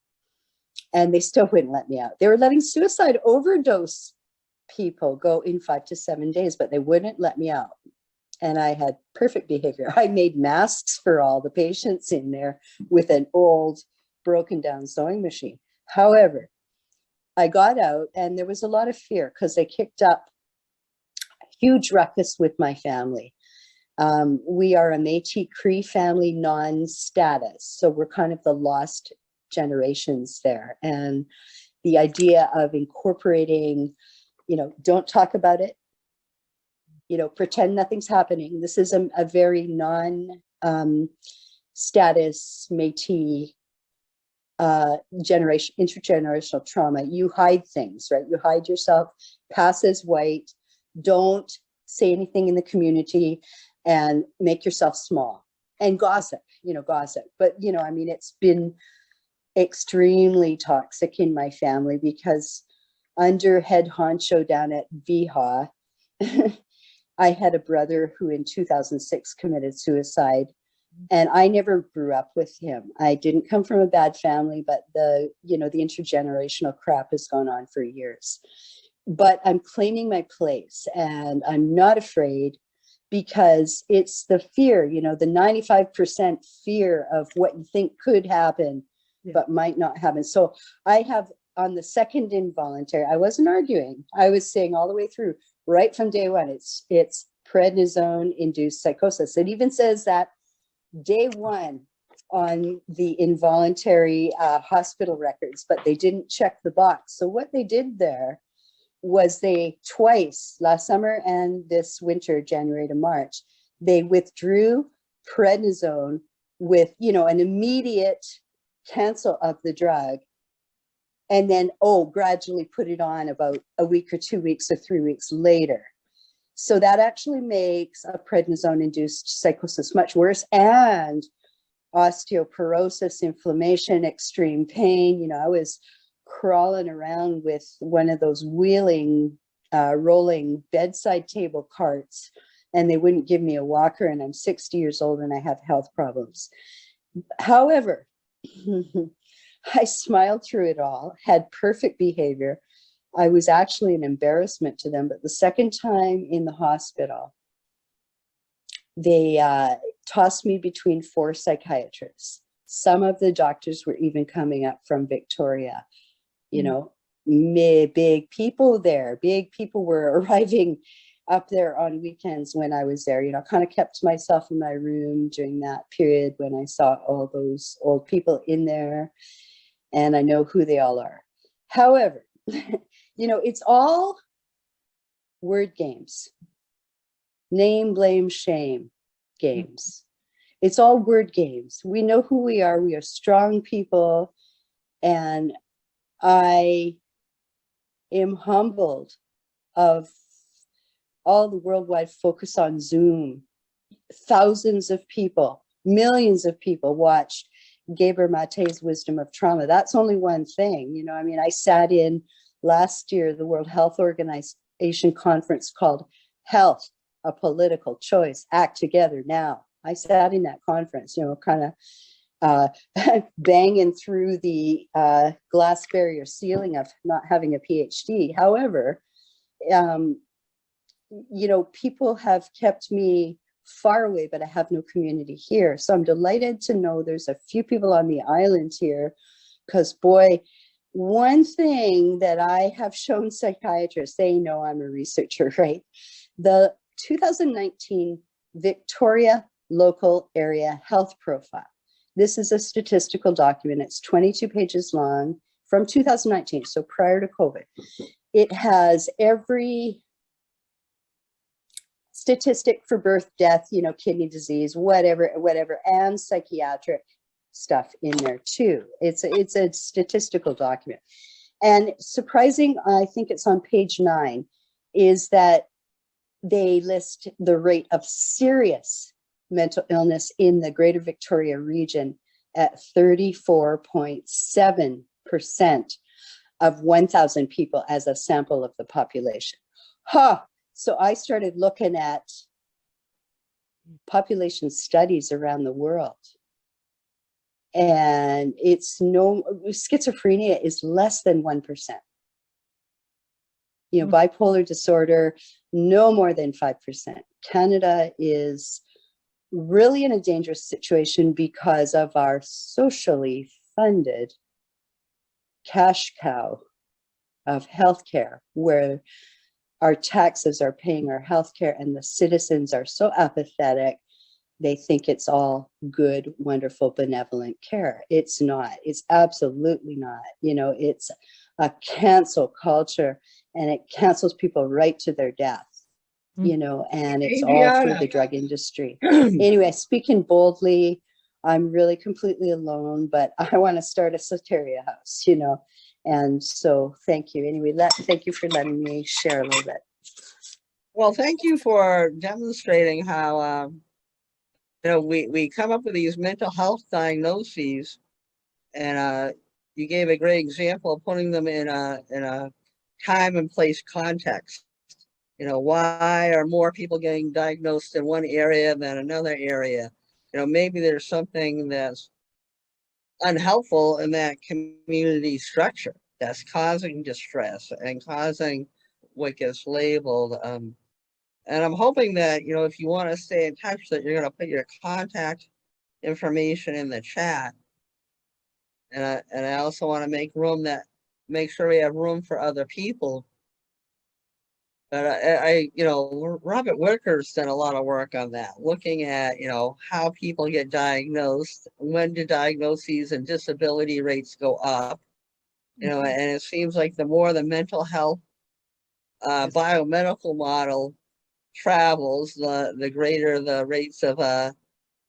And they still wouldn't let me out. They were letting suicide overdose people go in 5 to 7 days, but they wouldn't let me out. And I had perfect behavior. I made masks for all the patients in there with an old broken down sewing machine. However, I got out and there was a lot of fear because they kicked up a huge ruckus with my family. We are a Métis Cree family, non-status. So we're kind of the lost generations there. And the idea of incorporating, don't talk about it, pretend nothing's happening. This is a very non-status Métis generation, intergenerational trauma. You hide things, right? You hide yourself, pass as white, don't say anything in the community, and make yourself small and gossip. But it's been extremely toxic in my family because under head honcho down at VHA, I had a brother who in 2006 committed suicide, and I never grew up with him. I didn't come from a bad family, but the intergenerational crap has gone on for years. But I'm claiming my place, and I'm not afraid because it's the fear, the 95% fear of what you think could happen, but might not happen. So I have on the second involuntary, I wasn't arguing. I was saying all the way through, right from day one, it's prednisone-induced psychosis. It even says that day one on the involuntary hospital records, but they didn't check the box. So what they did there was they twice, last summer and this winter, January to March, they withdrew prednisone with, an immediate cancel of the drug, and then, gradually put it on about a week or 2 weeks or 3 weeks later. So that actually makes a prednisone-induced psychosis much worse, and osteoporosis, inflammation, extreme pain. I was crawling around with one of those wheeling, rolling bedside table carts, and they wouldn't give me a walker, and I'm 60 years old and I have health problems. However, I smiled through it all, had perfect behavior. I was actually an embarrassment to them, but the second time in the hospital, they tossed me between 4 psychiatrists. Some of the doctors were even coming up from Victoria. Big people there. Big people were arriving up there on weekends when I was there. Kind of kept myself in my room during that period when I saw all those old people in there, and I know who they all are. However, it's all word games, name, blame, shame games. It's all word games. We know who we are. We are strong people, and I am humbled of all the worldwide focus on Zoom. Thousands of people, millions of people watched Gaber Mate's Wisdom of Trauma. That's only one thing. I sat in last year, the World Health Organization conference called Health, a Political Choice, Act Together Now. I sat in that conference, kind of uh, banging through the glass barrier ceiling of not having a PhD. However, people have kept me far away, but I have no community here. So I'm delighted to know there's a few people on the island here, because boy, one thing that I have shown psychiatrists, they know I'm a researcher, right? The 2019 Victoria Local Area Health Profile. This is a statistical document. It's 22 pages long from 2019, so prior to COVID. It has every statistic for birth, death, kidney disease, whatever, and psychiatric stuff in there too. It's a statistical document. And surprising, I think it's on page 9, is that they list the rate of serious mental illness in the Greater Victoria region at 34.7% of 1,000 people as a sample of the population. So I started looking at population studies around the world. And schizophrenia is less than 1%. Bipolar disorder, no more than 5%. Canada is really in a dangerous situation because of our socially funded cash cow of healthcare, where our taxes are paying our healthcare and the citizens are so apathetic. They think it's all good, wonderful, benevolent care. It's not. It's absolutely not. It's a cancel culture, and it cancels people right to their death, and it's all through the drug industry. Anyway, speaking boldly, I'm really completely alone, but I want to start a Soteria House, and so thank you. Anyway, thank you for letting me share a little bit. Well, thank you for demonstrating how we come up with these mental health diagnoses, and you gave a great example of putting them in a time and place context. Why are more people getting diagnosed in one area than another area? Maybe there's something that's unhelpful in that community structure that's causing distress and causing what gets labeled. And I'm hoping that, if you want to stay in touch, that you're going to put your contact information in the chat. And I also want to make sure we have room for other people. But Robert Whitaker's done a lot of work on that, looking at, how people get diagnosed, when do diagnoses and disability rates go up, and it seems like the more the mental health biomedical model travels, the greater the rates of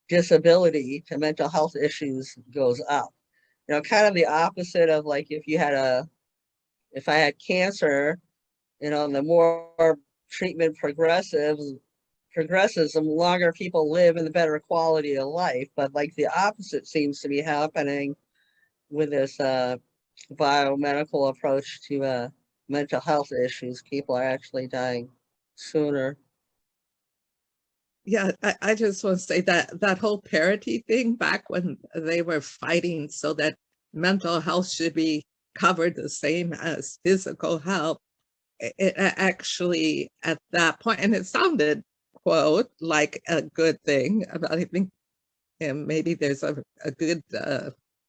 disability to mental health issues goes up. Kind of the opposite of like if I had cancer, the more treatment progresses, the longer people live and the better quality of life. But like the opposite seems to be happening with this biomedical approach to mental health issues. People are actually dying sooner. Yeah, I just want to say that whole parity thing, back when they were fighting so that mental health should be covered the same as physical health, it actually at that point, and it sounded, quote, like a good thing. I think maybe there's a good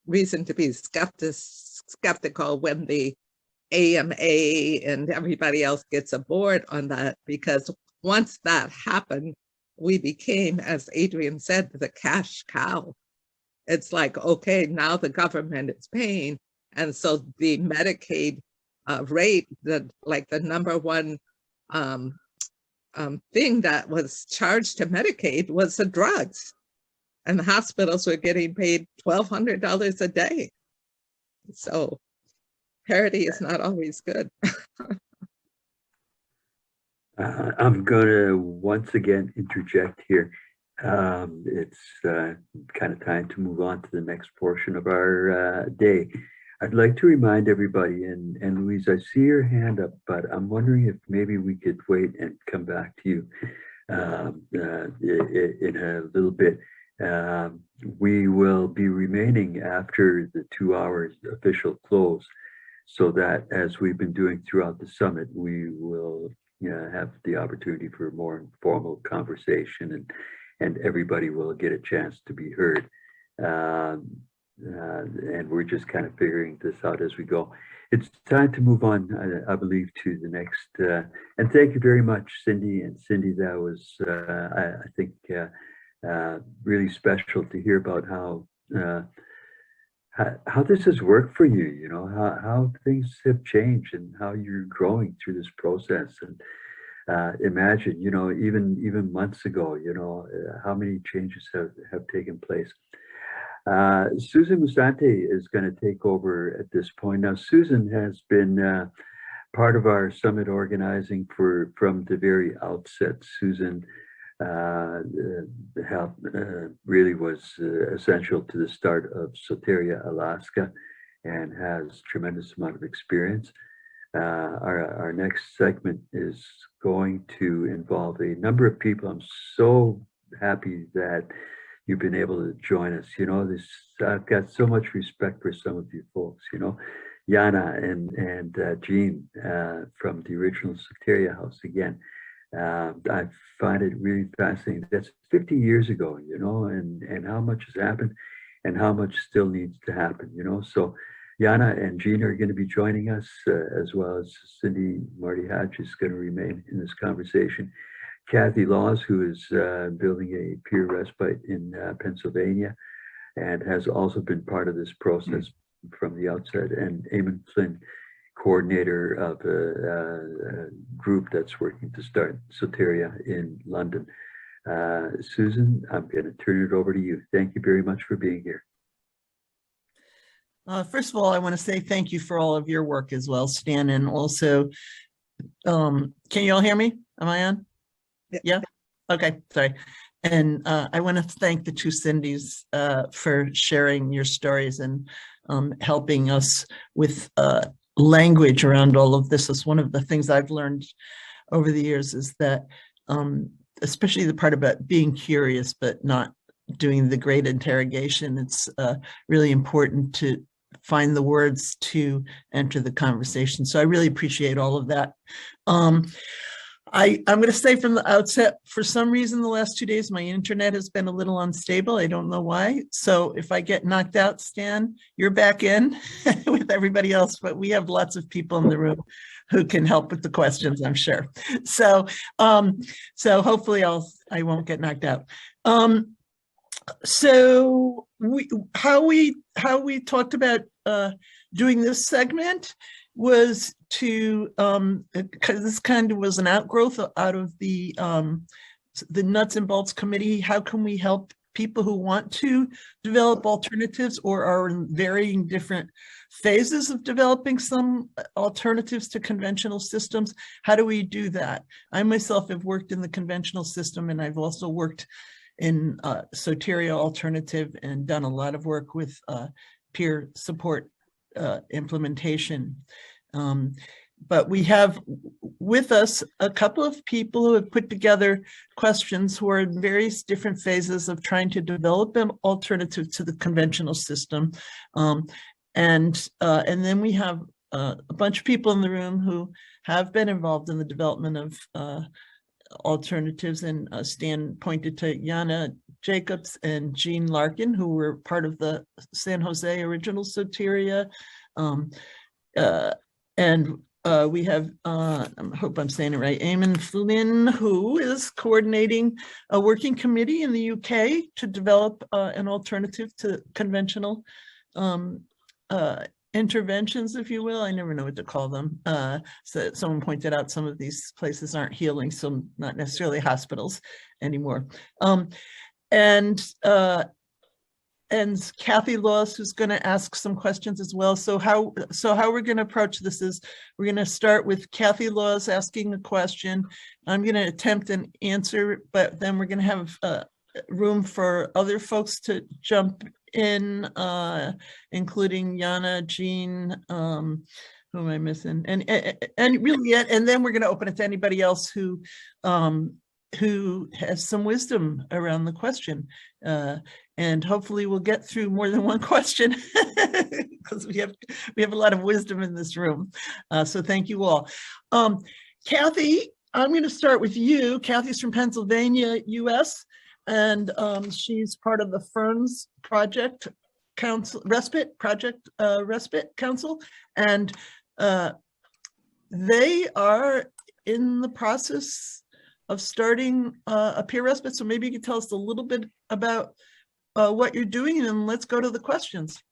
reason to be skeptical when the AMA and everybody else gets aboard on that, because once that happened, we became, as Adrian said, the cash cow. It's like, okay, now the government is paying. And so the Medicaid rate, the number one thing that was charged to Medicaid was the drugs. And the hospitals were getting paid $1,200 a day. So parity is not always good. I'm going to once again interject here. It's kind of time to move on to the next portion of our day. I'd like to remind everybody, and Louise, I see your hand up, but I'm wondering if maybe we could wait and come back to you in a little bit. We will be remaining after the 2 hours official close, so that as we've been doing throughout the summit, we will have the opportunity for more informal conversation, and everybody will get a chance to be heard. And we're just kind of figuring this out as we go. It's time to move on, I believe, to the next. And thank you very much, Cindy. And Cindy, that was, I think, really special to hear about how this has worked for you. You know, how things have changed and how you're growing through this process. And imagine, you know, even months ago, you know, how many changes have taken place. Susan Musante is going to take over at this point. Now, Susan has been part of our summit organizing from the very outset. Susan really was essential to the start of Soteria, Alaska, and has tremendous amount of experience. Our next segment is going to involve a number of people. I'm so happy that you've been able to join us. You know, I've got so much respect for some of you folks, you know, Yana and Jean from the original Soteria House again. I find it really fascinating. That's 50 years ago, you know, and how much has happened and how much still needs to happen, you know. So Yana and Jean are going to be joining us, as well as Cindy Marty Hatch is going to remain in this conversation. Kathy Laws, who is building a peer respite in Pennsylvania and has also been part of this process from the outset, and Eamon Flynn, coordinator of a group that's working to start Soteria in London. Susan, I'm going to turn it over to you. Thank you very much for being here. First of all, I want to say thank you for all of your work as well, Stan, and also, can you all hear me? Am I on? Yeah. Okay. Sorry. And I want to thank the two Cindys for sharing your stories and helping us with language around all of this. Is one of the things I've learned over the years is that, especially the part about being curious but not doing the great interrogation, it's really important to find the words to enter the conversation. So I really appreciate all of that. I'm going to say from the outset, for some reason, the last 2 days, my internet has been a little unstable. I don't know why. So if I get knocked out, Stan, you're back in with everybody else, but we have lots of people in the room who can help with the questions, I'm sure. So, so hopefully I won't get knocked out. So how we talked about doing this segment was to, because this kind of was an outgrowth out of the nuts and bolts committee. How can we help people who want to develop alternatives or are in varying different phases of developing some alternatives to conventional systems? How do we do that? I myself have worked in the conventional system, and I've also worked in Soteria alternative and done a lot of work with peer support implementation. But we have with us a couple of people who have put together questions who are in various different phases of trying to develop an alternative to the conventional system. And then we have a bunch of people in the room who have been involved in the development of alternatives, and Stan pointed to Yana Jacobs and Jean Larkin, who were part of the San Jose original Soteria. We have, I hope I'm saying it right, Eamon Flynn, who is coordinating a working committee in the UK to develop an alternative to conventional interventions, if you will. I never know what to call them. So someone pointed out some of these places aren't healing, so not necessarily hospitals anymore. And Kathy Laws, who's going to ask some questions as well. So how we're going to approach this is we're going to start with Kathy Laws asking a question. I'm going to attempt an answer, but then we're going to have room for other folks to jump in, including Yana, Jean, who am I missing? And really, and then we're going to open it to anybody else who who has some wisdom around the question. And hopefully we'll get through more than one question because we have a lot of wisdom in this room. So thank you all. Kathy, I'm going to start with you. Kathy's from Pennsylvania, US, and she's part of the Ferns Project Council, Respite Council, and they are in the process of starting a peer respite. So maybe you could tell us a little bit about what you're doing, and let's go to the questions.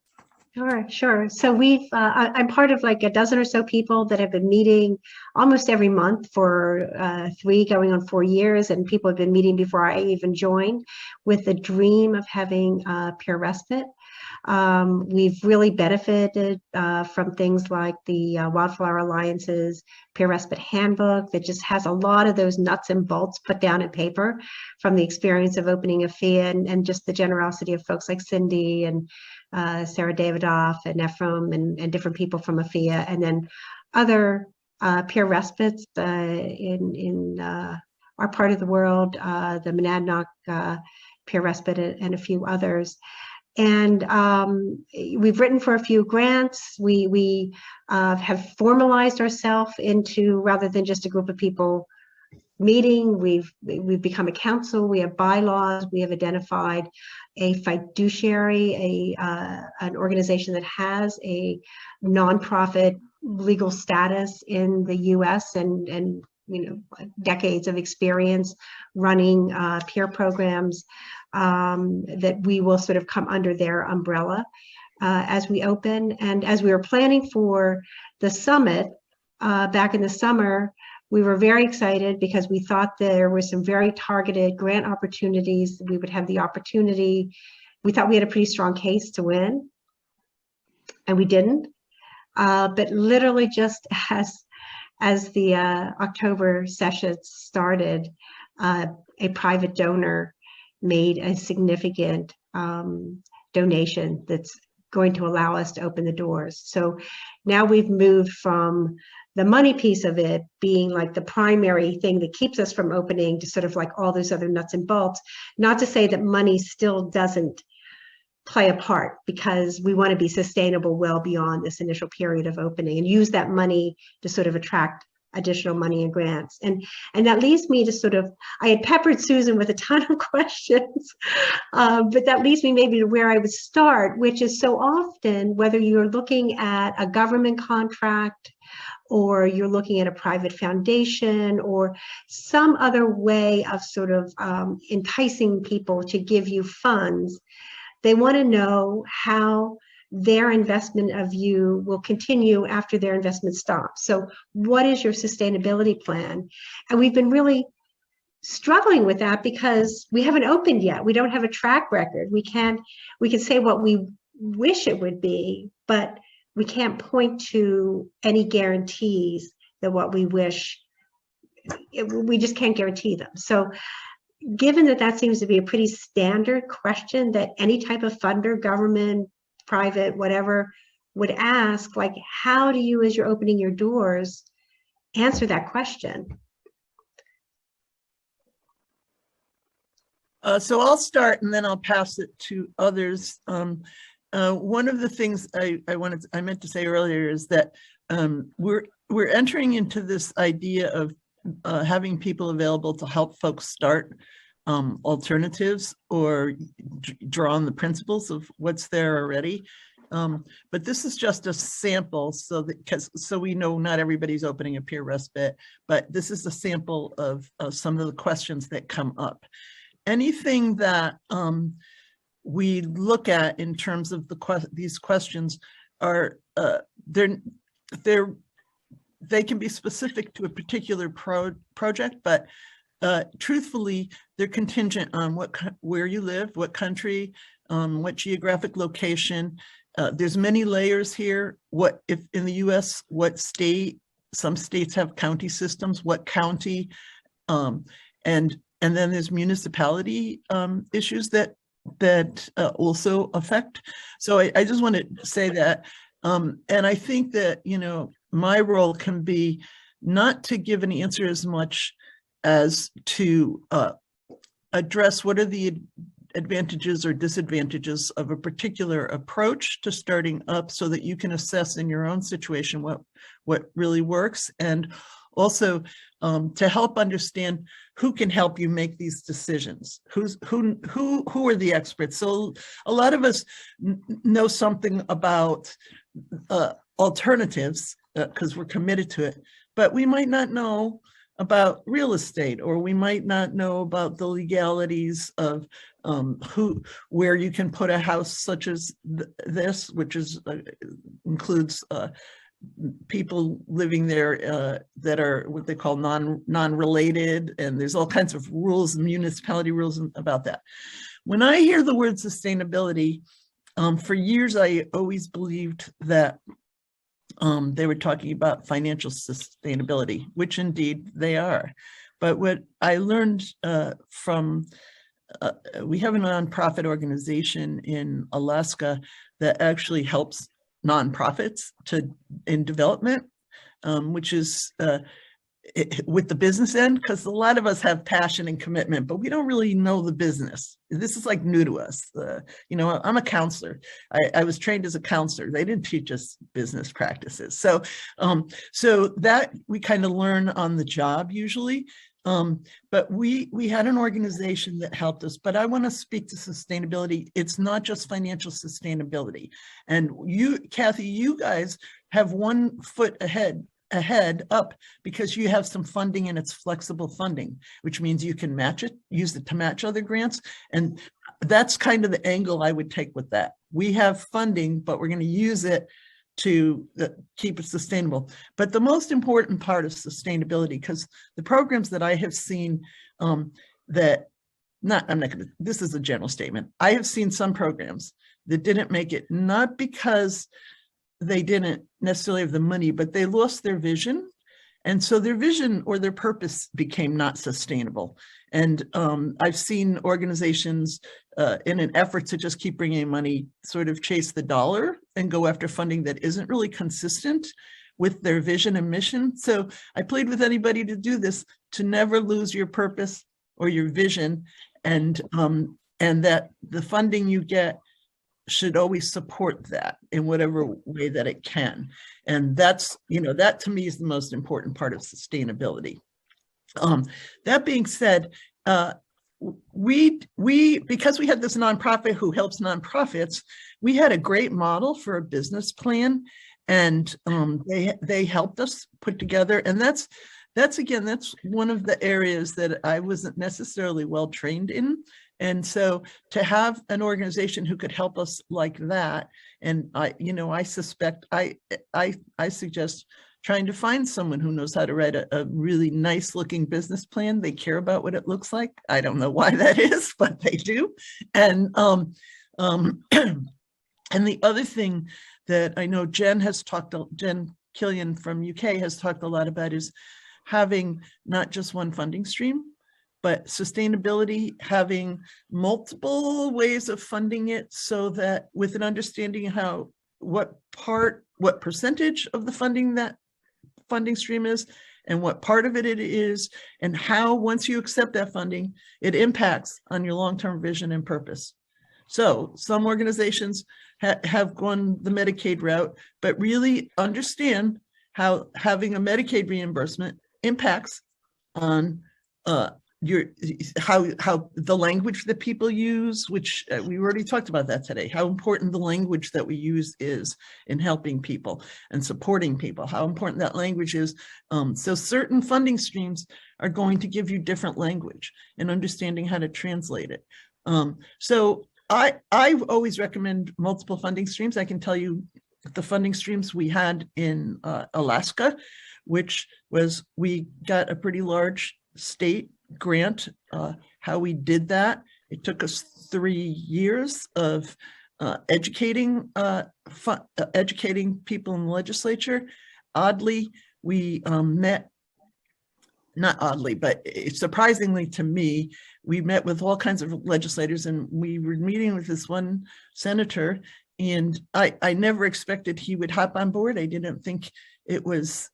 Sure. So I'm part of like a dozen or so people that have been meeting almost every month for 3 going on 4 years, and people have been meeting before I even joined with the dream of having peer respite. We've really benefited from things like the Wildflower Alliance's Peer Respite Handbook that just has a lot of those nuts and bolts put down in paper from the experience of opening a FIA, and just the generosity of folks like Cindy and Sarah Davidoff and Ephraim and different people from AFIA, and then other peer respites in our part of the world, the Monadnock Peer Respite and a few others. And we've written for a few grants. We have formalized ourselves into, rather than just a group of people meeting, we've become a council. We have bylaws. We have identified a fiduciary, an organization that has a nonprofit legal status in the U.S. and decades of experience running peer programs, that we will sort of come under their umbrella as we open. And as we were planning for the summit back in the summer, we were very excited because we thought there were some very targeted grant opportunities. We would have the opportunity. We thought we had a pretty strong case to win, and we didn't. But literally just as the October session started, a private donor made a significant donation that's going to allow us to open the doors. So now we've moved from the money piece of it being like the primary thing that keeps us from opening to sort of like all those other nuts and bolts. Not to say that money still doesn't play a part, because we want to be sustainable well beyond this initial period of opening and use that money to sort of attract additional money and grants. And that leads me to sort of, I had peppered Susan with a ton of questions, but that leads me maybe to where I would start, which is so often, whether you're looking at a government contract or you're looking at a private foundation or some other way of sort of enticing people to give you funds, they want to know how their investment of you will continue after their investment stops. So what is your sustainability plan? And we've been really struggling with that because we haven't opened yet. We don't have a track record. We can say what we wish it would be, but we can't point to any guarantees that what we wish, we just can't guarantee them. So given that that seems to be a pretty standard question that any type of funder, government, private, whatever, would ask, like, how do you, as you're opening your doors, answer that question? So I'll start and then I'll pass it to others. One of the things I meant to say earlier is that we're entering into this idea of having people available to help folks start alternatives or draw on the principles of what's there already. But this is just a sample, so we know not everybody's opening a peer respite, but this is a sample of some of the questions that come up. Anything that we look at in terms of these questions are they can be specific to a particular project, but truthfully, they're contingent on where you live, what country, what geographic location. There's many layers here. What if in the U.S., what state? Some states have county systems. What county? And then there's municipality issues that also affect. So I just want to say that, and I think that my role can be not to give an answer as much as to address what are the advantages or disadvantages of a particular approach to starting up, so that you can assess in your own situation what really works, and also to help understand who can help you make these decisions. Who are the experts? So a lot of us know something about alternatives because we're committed to it, but we might not know about real estate, or we might not know about the legalities of where you can put a house such as this, which is includes people living there that are what they call non-related, and there's all kinds of rules, municipality rules about that. When I hear the word sustainability, for years I always believed that they were talking about financial sustainability, which indeed they are. But what I learned from, we have a nonprofit organization in Alaska that actually helps nonprofits in development, which is with the business end, because a lot of us have passion and commitment, but we don't really know the business. This is like new to us. You know, I'm a counselor. I was trained as a counselor. They didn't teach us business practices. So, so that we kind of learn on the job usually. But we had an organization that helped us, but I want to speak to sustainability. It's not just financial sustainability. And you, Kathy, you guys have 1 foot ahead up, because you have some funding, and it's flexible funding, which means you can match it, use it to match other grants. And that's kind of the angle I would take with that. We have funding, but we're going to use it to keep it sustainable. But the most important part of sustainability, because the programs that I have seen this is a general statement. I have seen some programs that didn't make it, not because they didn't necessarily have the money, but they lost their vision. And so their vision or their purpose became not sustainable. And I've seen organizations in an effort to just keep bringing in money sort of chase the dollar and go after funding that isn't really consistent with their vision and mission. So I plead with anybody to do this, to never lose your purpose or your vision, and that the funding you get should always support that in whatever way that it can. And that's, you know, that to me is the most important part of sustainability. That being said, we because we had this nonprofit who helps nonprofits, we had a great model for a business plan, and they helped us put together. And that's one of the areas that I wasn't necessarily well trained in. And so to have an organization who could help us like that, and I suggest trying to find someone who knows how to write a really nice looking business plan. They care about what it looks like. I don't know why that is, but they do. And and the other thing that I know Jen Killian from UK has talked a lot about is having not just one funding stream, but sustainability, having multiple ways of funding it, so that with an understanding what percentage of the funding that funding stream is, and what part of it is, and how, once you accept that funding, it impacts on your long-term vision and purpose. So some organizations have gone the Medicaid route, but really understand how having a Medicaid reimbursement impacts on how the language that people use, which we already talked about that today, how important the language that we use is in helping people and supporting people, how important that language is. So certain funding streams are going to give you different language and understanding how to translate it. So I always recommend multiple funding streams. I can tell you the funding streams we had in Alaska, which was, we got a pretty large state grant. How we did that, it took us 3 years of educating people in the legislature. Oddly, we met, not oddly, but surprisingly to me, we met with all kinds of legislators, and we were meeting with this one senator, and I never expected he would hop on board. I didn't think it was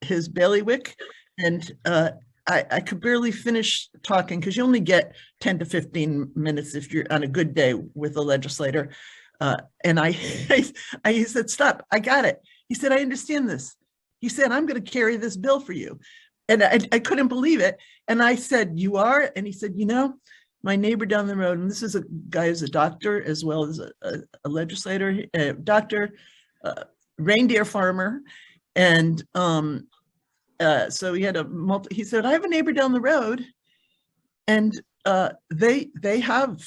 his bailiwick. And I could barely finish talking because you only get 10 to 15 minutes if you're on a good day with a legislator. And he said, stop, I got it. He said, I understand this. He said, I'm going to carry this bill for you. And I couldn't believe it. And I said, you are? And he said, you know, my neighbor down the road, and this is a guy who's a doctor as well as a legislator, a doctor, reindeer farmer. And so he had he said, I have a neighbor down the road, and they have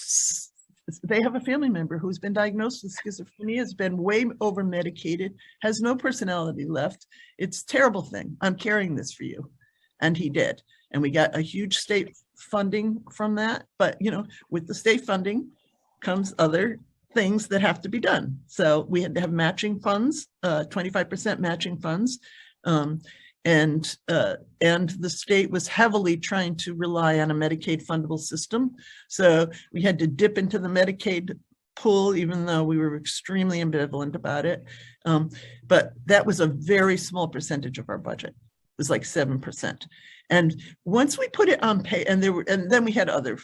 a family member who's been diagnosed with schizophrenia, has been way over medicated, has no personality left. It's a terrible thing. I'm carrying this for you. And he did. And we got a huge state funding from that. But, you know, with the state funding comes other things that have to be done. So we had to have matching funds, 25% matching funds. And the state was heavily trying to rely on a Medicaid fundable system. So we had to dip into the Medicaid pool, even though we were extremely ambivalent about it. But that was a very small percentage of our budget. It was like 7%. And once we put it on pay, and then we had other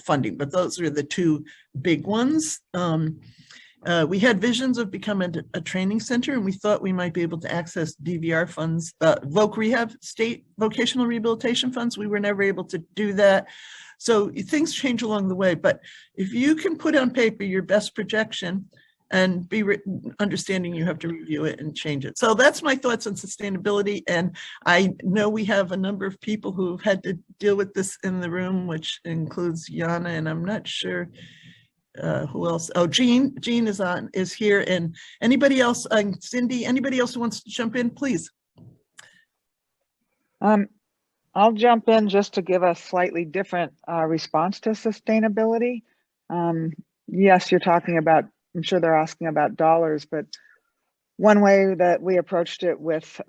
funding, but those were the two big ones. We had visions of becoming a training center, and we thought we might be able to access DVR funds, voc rehab, state vocational rehabilitation funds. We were never able to do that. So things change along the way. But if you can put on paper your best projection and be understanding you have to review it and change it. So that's my thoughts on sustainability. And I know we have a number of people who've had to deal with this in the room, which includes Yana, and I'm not sure who else. Oh, Jean is here. And anybody else, Cindy, anybody else who wants to jump in, please. I'll jump in just to give a slightly different response to sustainability. Yes, you're talking about, I'm sure they're asking about dollars, but one way that we approached it with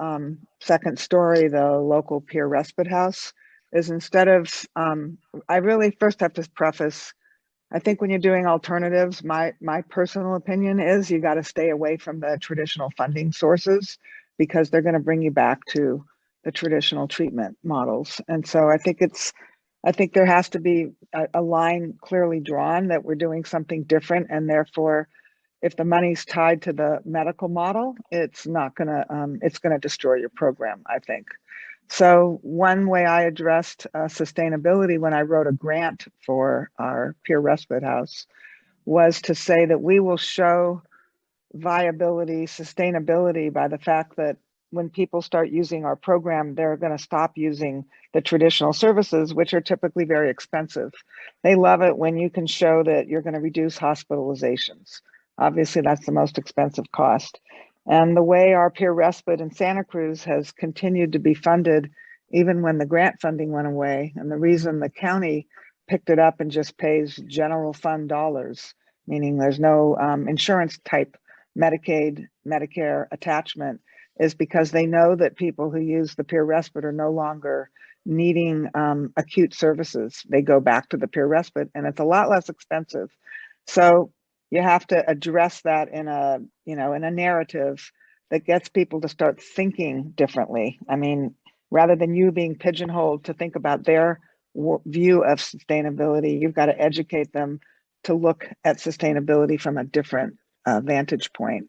Second Story, the local Peer Respite House, is instead of, I really first have to preface, I think when you're doing alternatives, my personal opinion is you got to stay away from the traditional funding sources because they're going to bring you back to the traditional treatment models. And so I think there has to be a line clearly drawn that we're doing something different, and therefore, if the money's tied to the medical model, it's not gonna, it's gonna destroy your program, I think. So one way I addressed sustainability when I wrote a grant for our Peer Respite House was to say that we will show viability, sustainability by the fact that when people start using our program, they're going to stop using the traditional services, which are typically very expensive. They love it when you can show that you're going to reduce hospitalizations. Obviously, that's the most expensive cost. And the way our Peer Respite in Santa Cruz has continued to be funded, even when the grant funding went away, and the reason the county picked it up and just pays general fund dollars, meaning there's no insurance type Medicaid, Medicare attachment, is because they know that people who use the Peer Respite are no longer needing acute services. They go back to the Peer Respite, and it's a lot less expensive. So you have to address that in a, in a narrative that gets people to start thinking differently. I mean, rather than you being pigeonholed to think about their view of sustainability, you've got to educate them to look at sustainability from a different vantage point.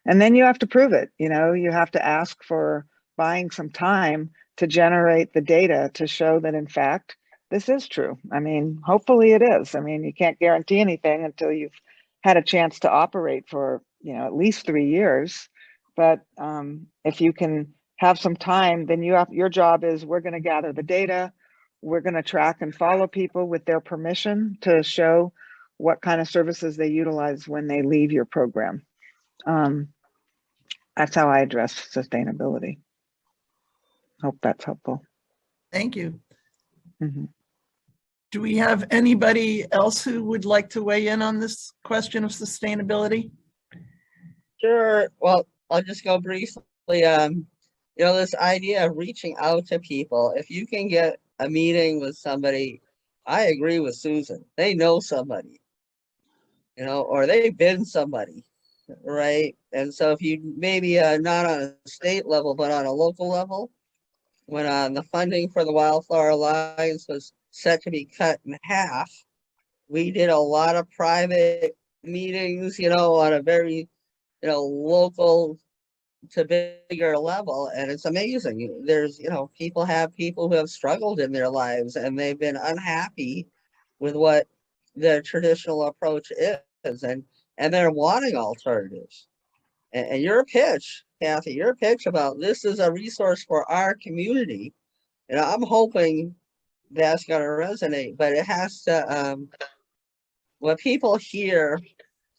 And then you have to prove it. You have to ask for buying some time to generate the data to show that, in fact, this is true. I mean, hopefully it is. I mean, you can't guarantee anything until you've had a chance to operate for, at least 3 years. But if you can have some time, then your job is, we're going to gather the data. We're going to track and follow people with their permission to show what kind of services they utilize when they leave your program. That's how I address sustainability. Hope that's helpful. Thank you. Mm-hmm. Do we have anybody else who would like to weigh in on this question of sustainability? Sure. Well, I'll just go briefly. This idea of reaching out to people, if you can get a meeting with somebody, I agree with Susan. They know somebody, or they've been somebody, right? And so if you maybe not on a state level, but on a local level, when the funding for the Wildflower Alliance was set to be cut in half, we did a lot of private meetings, on a very, local to bigger level. And it's amazing. There's, people who have struggled in their lives and they've been unhappy with what the traditional approach is. And they're wanting alternatives. And your pitch, Kathy, your pitch about this is a resource for our community. I'm hoping that's going to resonate, but it has to, what people hear,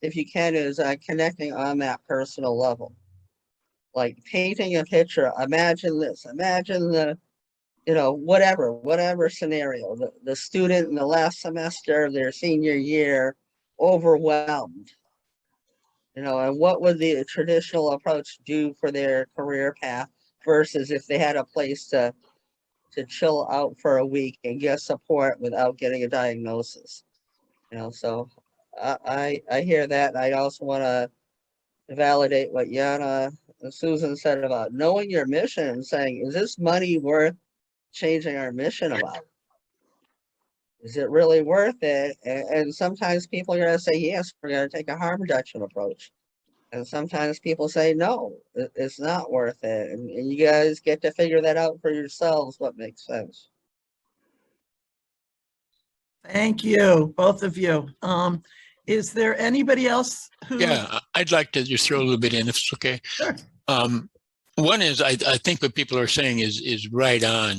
if you can, is connecting on that personal level. Like painting a picture, imagine this, imagine the, whatever scenario, the student in the last semester of their senior year, overwhelmed. And what would the traditional approach do for their career path versus if they had a place to chill out for a week and get support without getting a diagnosis. So I hear that. I also want to validate what Yana and Susan said about knowing your mission and saying, is this money worth changing our mission about? Is it really worth it? And sometimes people are going to say, yes, we're going to take a harm reduction approach. And sometimes people say, no, it's not worth it. And you guys get to figure that out for yourselves, what makes sense. Thank you, both of you. Is there anybody else who? Yeah, I'd like to just throw a little bit in, if it's okay. Sure. One is, I think what people are saying is right on.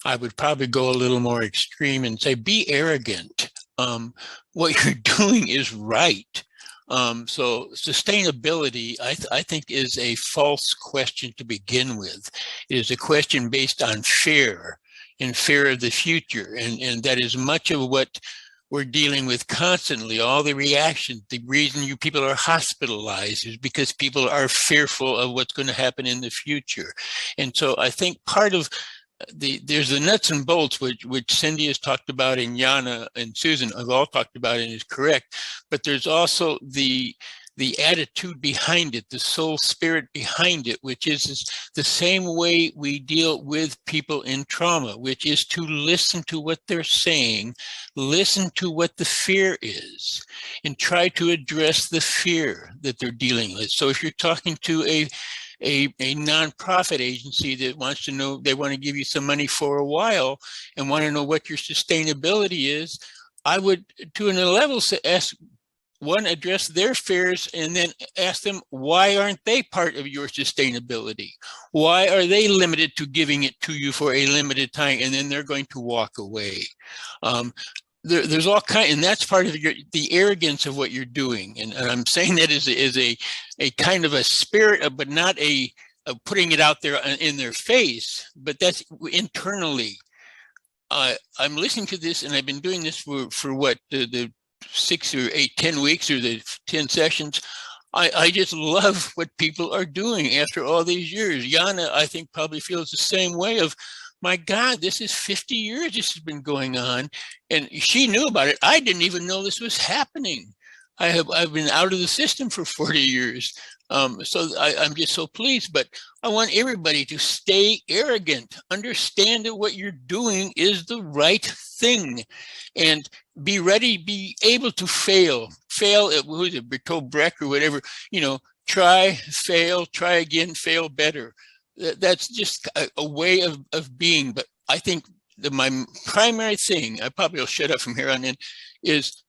I would probably go a little more extreme and say, be arrogant. What you're doing is right. So sustainability, I think, is a false question to begin with. It is a question based on fear and fear of the future. And that is much of what we're dealing with constantly. All the reactions, the reason you people are hospitalized is because people are fearful of what's going to happen in the future. And so I think part of there's the nuts and bolts, which Cindy has talked about, and Yana and Susan have all talked about, and is correct. But there's also the attitude behind it, the soul spirit behind it, which is the same way we deal with people in trauma, which is to listen to what they're saying, listen to what the fear is, and try to address the fear that they're dealing with. So if you're talking to a nonprofit agency that wants to know, they want to give you some money for a while and want to know what your sustainability is, I would, to an level, ask, one, address their fears, and then ask them, why aren't they part of your sustainability? Why are they limited to giving it to you for a limited time, and then they're going to walk away? There's all kind, and that's part of the arrogance of what you're doing. And I'm saying that is a kind of a spirit, but not a putting it out there in their face, but that's internally. I'm listening to this, and I've been doing this for what, the 6 or 8, 10 weeks or the 10 sessions. I just love what people are doing after all these years. Yana, I think, probably feels the same way of, my God, this is 50 years this has been going on. And she knew about it. I didn't even know this was happening. I've been out of the system for 40 years. So I'm just so pleased, but I want everybody to stay arrogant, understand that what you're doing is the right thing, and be ready, be able to fail at, who is it, Bertolt Brecht or whatever, try, fail, try again, fail better. That's just a way of being. But I think my primary thing, I probably will shut up from here on in, is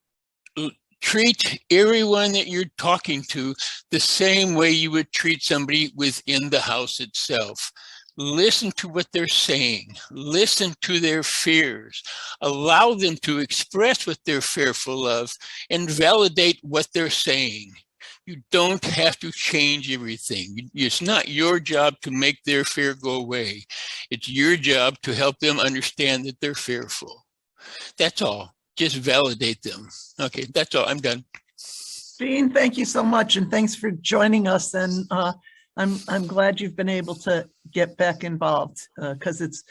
treat everyone that you're talking to the same way you would treat somebody within the house itself. Listen to what they're saying, listen to their fears, allow them to express what they're fearful of, and validate what they're saying. You don't have to change everything. It's not your job to make their fear go away. It's your job to help them understand that they're fearful. That's all. Just validate them. Okay, that's all. I'm done. Jean, thank you so much, and thanks for joining us. And I'm glad you've been able to get back involved, because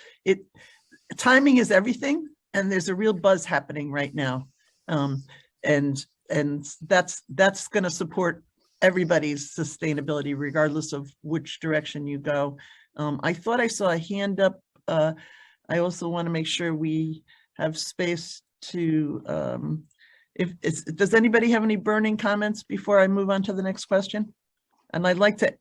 timing is everything, and there's a real buzz happening right now, and that's going to support everybody's sustainability, regardless of which direction you go. I thought I saw a hand up. I also want to make sure we have space to, does anybody have any burning comments before I move on to the next question? And I'd like to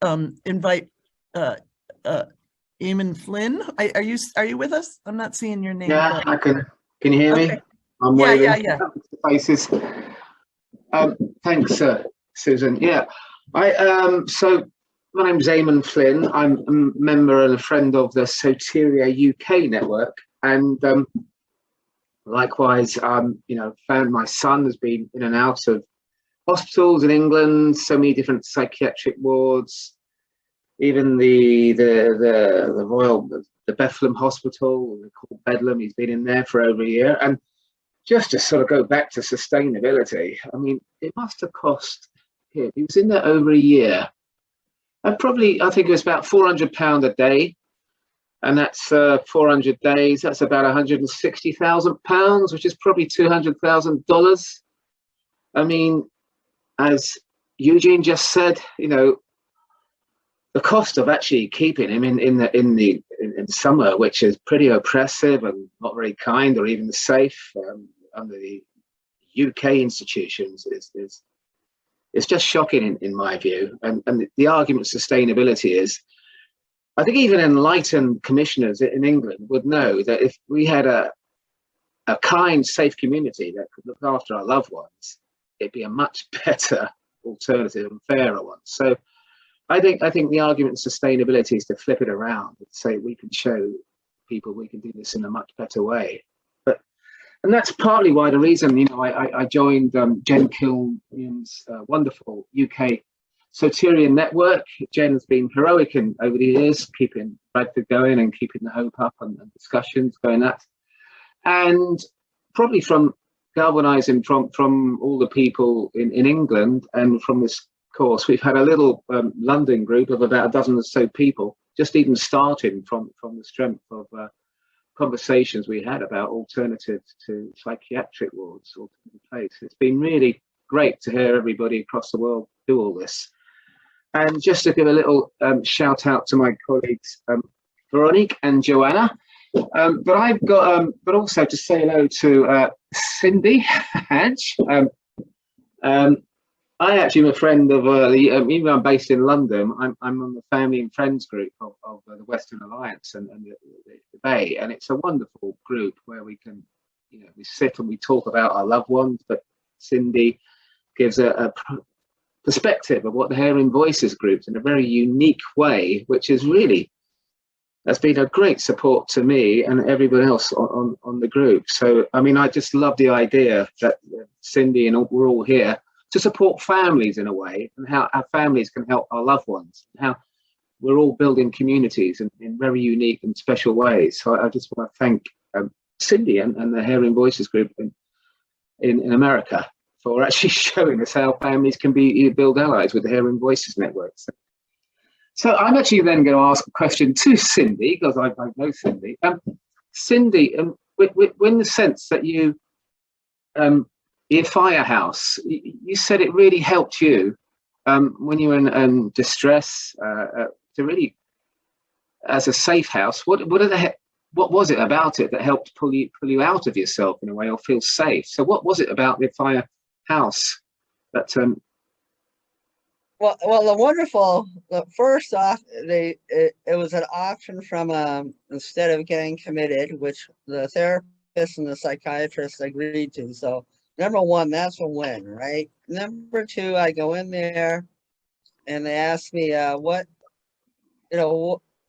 invite Eamon Flynn. Are you with us? I'm not seeing your name. Yeah, but- I can. Can you hear me? Okay. I'm Yeah, waving yeah. faces. Thanks, Susan. Yeah, so my name's Eamon Flynn. I'm a member and a friend of the Soteria UK network, and likewise, found my son has been in and out of hospitals in England, so many different psychiatric wards, even the Royal, the Bethlehem Hospital, called Bedlam. He's been in there for over a year, and just to sort of go back to sustainability, I mean, it must have cost him. He was in there over a year, and probably I think it was about £400 a day, and that's 400 days. That's about £160,000, which is probably $200,000. I mean, as Eugene just said, the cost of actually keeping him in summer, which is pretty oppressive and not very kind or even safe under the UK institutions, is just shocking in my view. And the argument of sustainability is, I think even enlightened commissioners in England would know that if we had a kind, safe community that could look after our loved ones, it'd be a much better alternative and fairer one. So I think the argument of sustainability is to flip it around and say we can show people we can do this in a much better way. And that's partly why the reason, I joined Jen Killian's wonderful UK Soteria network. Jen's been heroic over the years, keeping Bradford going and keeping the hope up and discussions going that. And probably from galvanizing from all the people in England and from this course, we've had a little London group of about a dozen or so people, just even starting from the strength of conversations we had about alternatives to psychiatric wards, alternative place. It's been really great to hear everybody across the world do all this. And just to give a little shout out to my colleagues, Veronique and Joanna, but also to say hello to Cindy Hatch. I actually am a friend of even though I'm based in London, I'm on the family and friends group of the Western Alliance and the Bay, and it's a wonderful group where we can, we sit and we talk about our loved ones, but Cindy gives a perspective of what the Hearing Voices groups in a very unique way, which is really has been a great support to me and everyone else on the group. So, I mean, I just love the idea that Cindy and we're all here to support families in a way, and how our families can help our loved ones, and how we're all building communities in very unique and special ways. So I just want to thank Cindy and the Hearing Voices group in America for actually showing us how families can build allies with the Hearing Voices network. So I'm actually then going to ask a question to Cindy, because I know Cindy. Cindy, in the sense that you, your firehouse, you said it really helped you when you were in distress to really, as a safe house. What was it about it that helped pull you out of yourself in a way, or feel safe? So what was it about the firehouse that Well, the wonderful. First off, it was an option from instead of getting committed, which the therapist and the psychiatrist agreed to. So number one, that's a win, right? Number two, I go in there, and they ask me what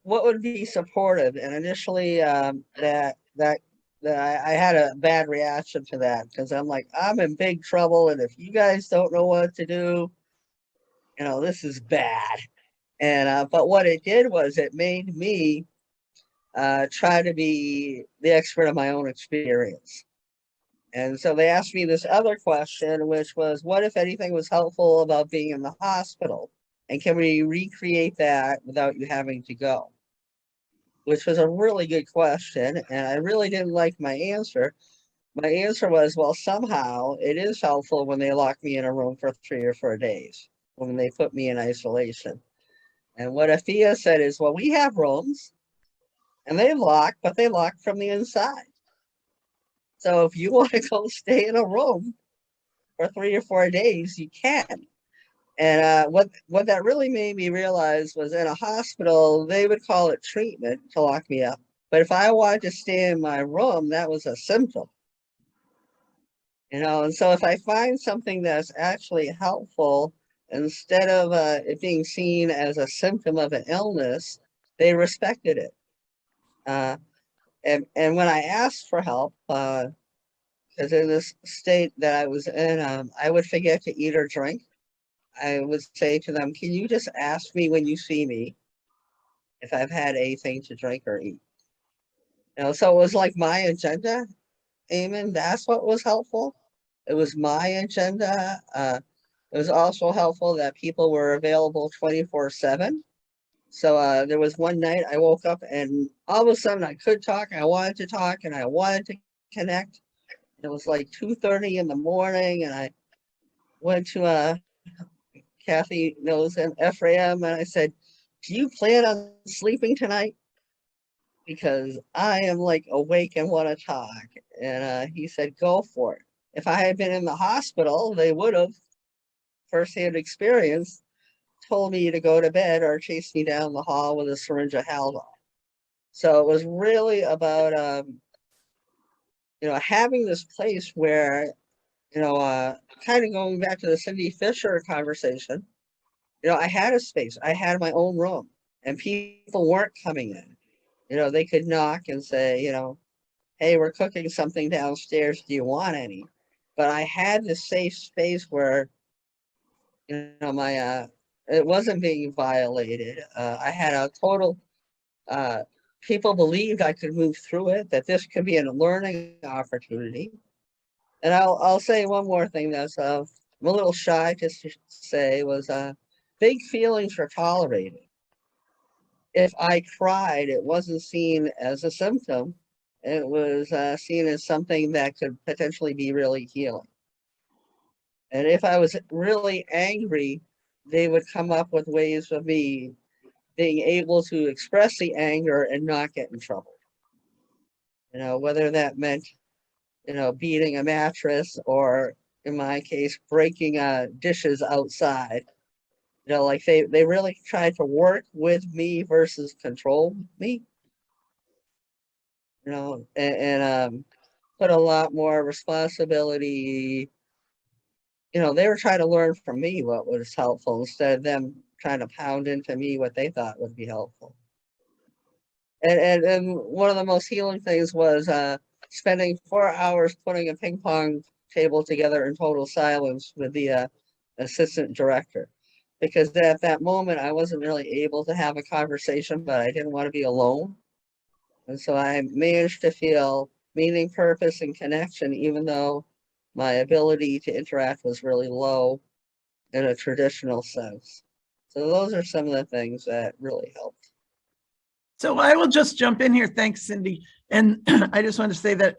would be supportive, and initially that I had a bad reaction to that, because I'm like, I'm in big trouble, and if you guys don't know what to do, this is bad. And but what it did was it made me try to be the expert of my own experience. And so they asked me this other question, which was, what if anything was helpful about being in the hospital, and can we recreate that without you having to go? Which was a really good question, and I really didn't like my answer. My answer was, well, somehow it is helpful when they lock me in a room for 3 or 4 days, when they put me in isolation. And what Afia said is, well, we have rooms and they lock, but they lock from the inside. So if you want to go stay in a room for 3 or 4 days, you can. And what that really made me realize was in a hospital, they would call it treatment to lock me up. But if I wanted to stay in my room, that was a symptom. And so if I find something that's actually helpful, instead of it being seen as a symptom of an illness, they respected it. And when I asked for help, because in this state that I was in, I would forget to eat or drink. I would say to them, can you just ask me when you see me if I've had anything to drink or eat? So it was like my agenda, Eamon, that's what was helpful. It was my agenda. It was also helpful that people were available 24/7. So there was one night I woke up and all of a sudden I could talk, I wanted to talk, and I wanted to connect. It was like 2:30 in the morning, and I went to Kathy knows him, Ephraim, and I said, do you plan on sleeping tonight? Because I am like awake and want to talk. And he said, go for it. If I had been in the hospital, they would have, firsthand experience, told me to go to bed or chase me down the hall with a syringe of Haldol. So it was really about, having this place where, kind of going back to the Cindy Fisher conversation, I had a space, I had my own room, and people weren't coming in. They could knock and say, hey, we're cooking something downstairs. Do you want any? But I had this safe space where, my it wasn't being violated. I had a total. People believed I could move through it. That this could be a learning opportunity. And I'll say one more thing that's I'm a little shy to say was big feelings are tolerated. If I cried, it wasn't seen as a symptom. It was seen as something that could potentially be really healing. And if I was really angry, they would come up with ways of me being able to express the anger and not get in trouble. Whether that meant, beating a mattress or, in my case, breaking dishes outside. Like they really tried to work with me versus control me. And put a lot more responsibility. They were trying to learn from me what was helpful instead of them trying to pound into me what they thought would be helpful. And one of the most healing things was spending 4 hours putting a ping pong table together in total silence with the assistant director. Because at that moment, I wasn't really able to have a conversation, but I didn't want to be alone. And so I managed to feel meaning, purpose, and connection, even though my ability to interact was really low in a traditional sense. So those are some of the things that really helped. So I will just jump in here. Thanks, Cindy. And I just want to say that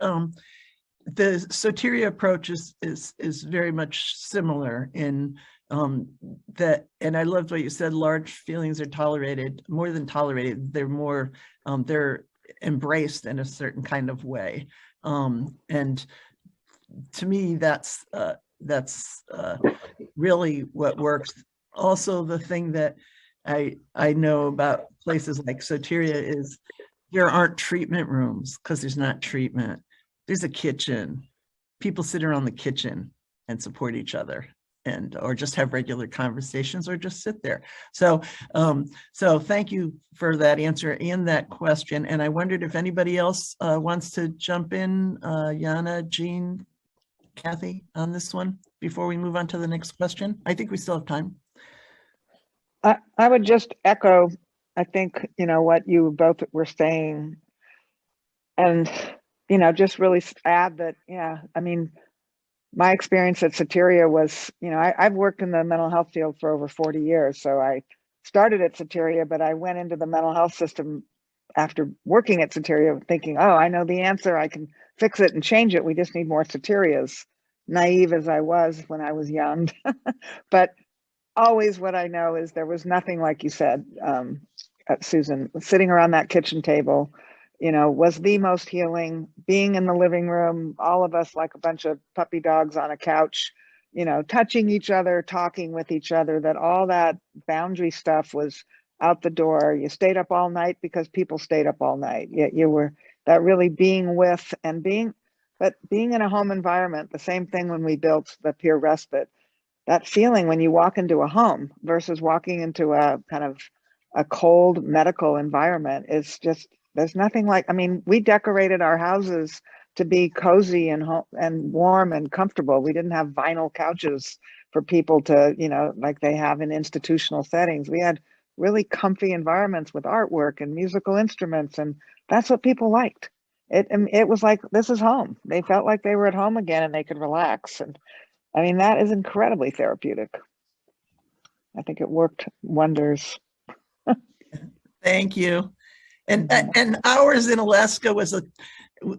the Soteria approach is very much similar in that, and I loved what you said, large feelings are tolerated, more than tolerated, they're more, they're embraced in a certain kind of way. And to me, that's really what works. Also, the thing that I know about places like Soteria is there aren't treatment rooms because there's not treatment. There's a kitchen. People sit around the kitchen and support each other, or just have regular conversations, or just sit there. So thank you for that answer and that question. And I wondered if anybody else wants to jump in, Yana, Jean, Kathy, on this one before we move on to the next question. I think we still have time. I would just echo, I think, what you both were saying, and, just really add that, yeah, I mean, my experience at Soteria was, I've worked in the mental health field for over 40 years. So I started at Soteria, but I went into the mental health system after working at Soteria thinking, oh, I know the answer. I can fix it and change it. We just need more Soterias, naive as I was when I was young. But always what I know is there was nothing like you said, Susan, sitting around that kitchen table, you know, was the most healing. Being in the living room, all of us like a bunch of puppy dogs on a couch, you know, touching each other, talking with each other, that all that boundary stuff was out the door. You stayed up all night because people stayed up all night. You were that really being with and being, but being in a home environment, the same thing when we built the Peer Respite, that feeling when you walk into a home versus walking into a kind of a cold medical environment is just, there's nothing like, I mean, we decorated our houses to be cozy and warm and comfortable. We didn't have vinyl couches for people to, you know, like they have in institutional settings. We had really comfy environments with artwork and musical instruments, and that's what people liked. It was like, this is home. They felt like they were at home again and they could relax. And I mean, that is incredibly therapeutic. I think it worked wonders. Thank you. And ours in Alaska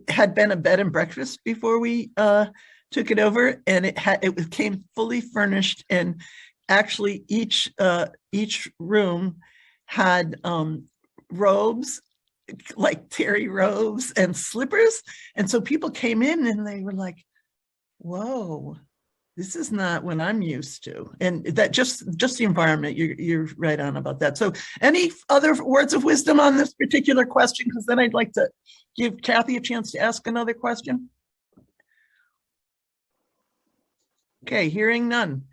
had been a bed and breakfast before we took it over, and it came fully furnished, and actually each room had robes, like terry robes and slippers, and so people came in and they were like, whoa, this is not what I'm used to. And that just the environment, you're right on about that. So any other words of wisdom on this particular question? Because then I'd like to give Kathy a chance to ask another question. Okay, hearing none.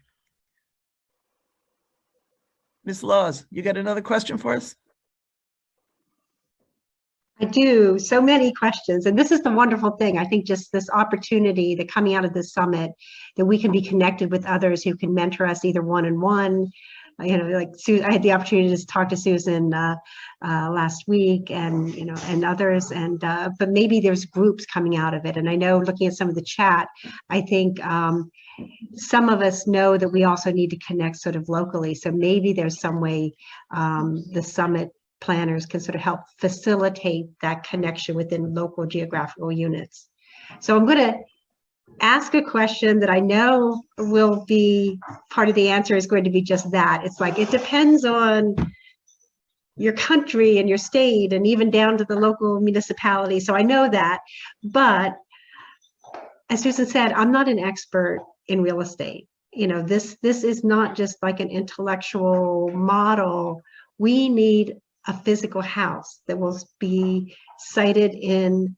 Ms. Laws, you got another question for us? I do. So many questions. And this is the wonderful thing. I think just this opportunity that coming out of this summit, that we can be connected with others who can mentor us either one-on-one. You know, like I had the opportunity to talk to Susan last week, and you know, and others, and but maybe there's groups coming out of it. And I know, looking at some of the chat, I think some of us know that we also need to connect sort of locally. So maybe there's some way the summit planners can sort of help facilitate that connection within local geographical units. So I'm going to ask a question that I know will be part of the answer is going to be just that. It's like, it depends on your country and your state and even down to the local municipality. So I know that, but as Susan said, I'm not an expert in real estate. You know, this is not just like an intellectual model. We need a physical house that will be sited in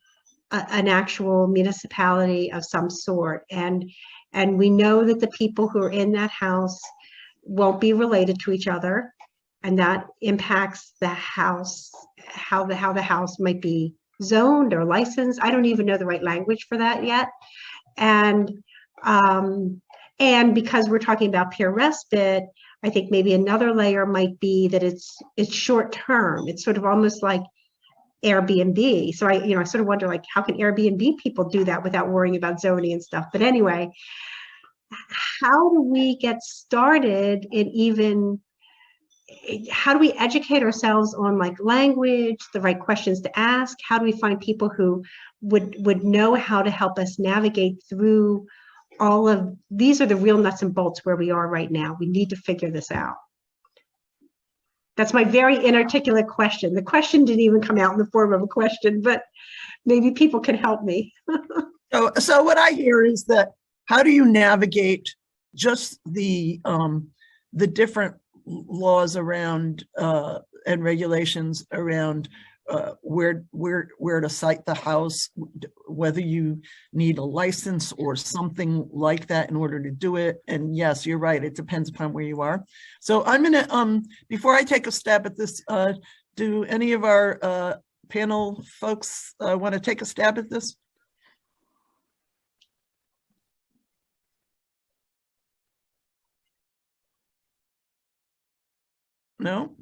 an actual municipality of some sort. And we know that the people who are in that house won't be related to each other. And that impacts the house, how the house might be zoned or licensed. I don't even know the right language for that yet. And because we're talking about peer respite, I think maybe another layer might be that it's short term. It's sort of almost like Airbnb. So I sort of wonder, like, how can Airbnb people do that without worrying about zoning and stuff? But anyway, how do we get started in even, how do we educate ourselves on like language, the right questions to ask? How do we find people who would know how to help us navigate through all of these? Are the real nuts and bolts where we are right now. We need to figure this out. That's my very inarticulate question. The question didn't even come out in the form of a question, but maybe people can help me. So what I hear is that, how do you navigate just the different laws around and regulations around where to site the house, whether you need a license or something like that in order to do it? And yes, you're right, it depends upon where you are. So I'm gonna, before I take a stab at this, do any of our panel folks want to take a stab at this? No,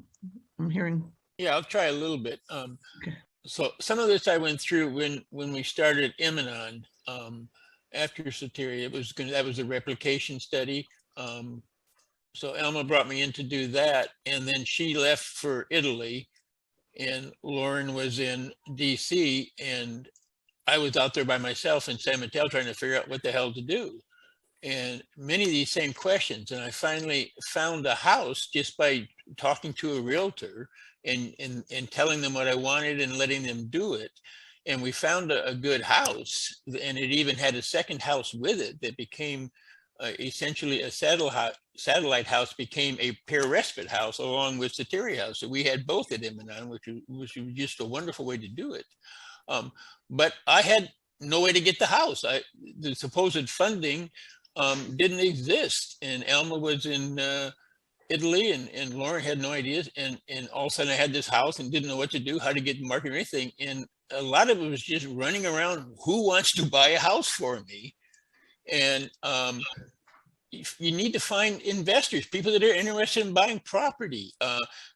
I'm hearing. Yeah, I'll try a little bit. Okay. So some of this I went through when we started Imanon after Soteria. That was a replication study. So Elma brought me in to do that, and then she left for Italy, and Lauren was in DC, and I was out there by myself in San Mateo trying to figure out what the hell to do. and many of these same questions. And I finally found a house just by talking to a realtor and telling them what I wanted and letting them do it. And we found a good house, and it even had a second house with it that became essentially a satellite house, became a Peer Respite house along with Soteria House. So we had both at M&M, which was just a wonderful way to do it. But I had no way to get the house. The supposed funding didn't exist, and Alma was in Italy, and Lauren had no ideas, and all of a sudden I had this house and didn't know what to do, how to get the market or anything. And a lot of it was just running around, who wants to buy a house for me? And you need to find investors, people that are interested in buying property.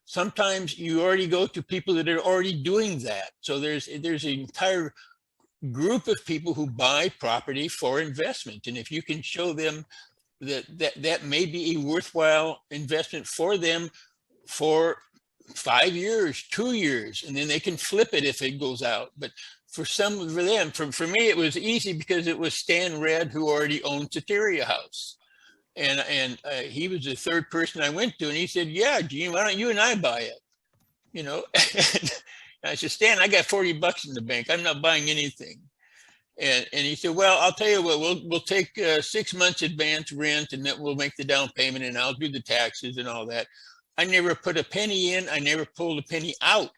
Sometimes you already go to people that are already doing that. So there's an entire group of people who buy property for investment. And if you can show them that may be a worthwhile investment for them for 5 years, 2 years, and then they can flip it if it goes out. But for me, it was easy because it was Stan Red, who already owned Soteria House. And he was the third person I went to, and he said, yeah, Gene, why don't you and I buy it? You know, and I said, Stan, I got $40 in the bank. I'm not buying anything. And he said, well, I'll tell you what, we'll take 6 months advance rent, and then we'll make the down payment, and I'll do the taxes and all that. I never put a penny in. I never pulled a penny out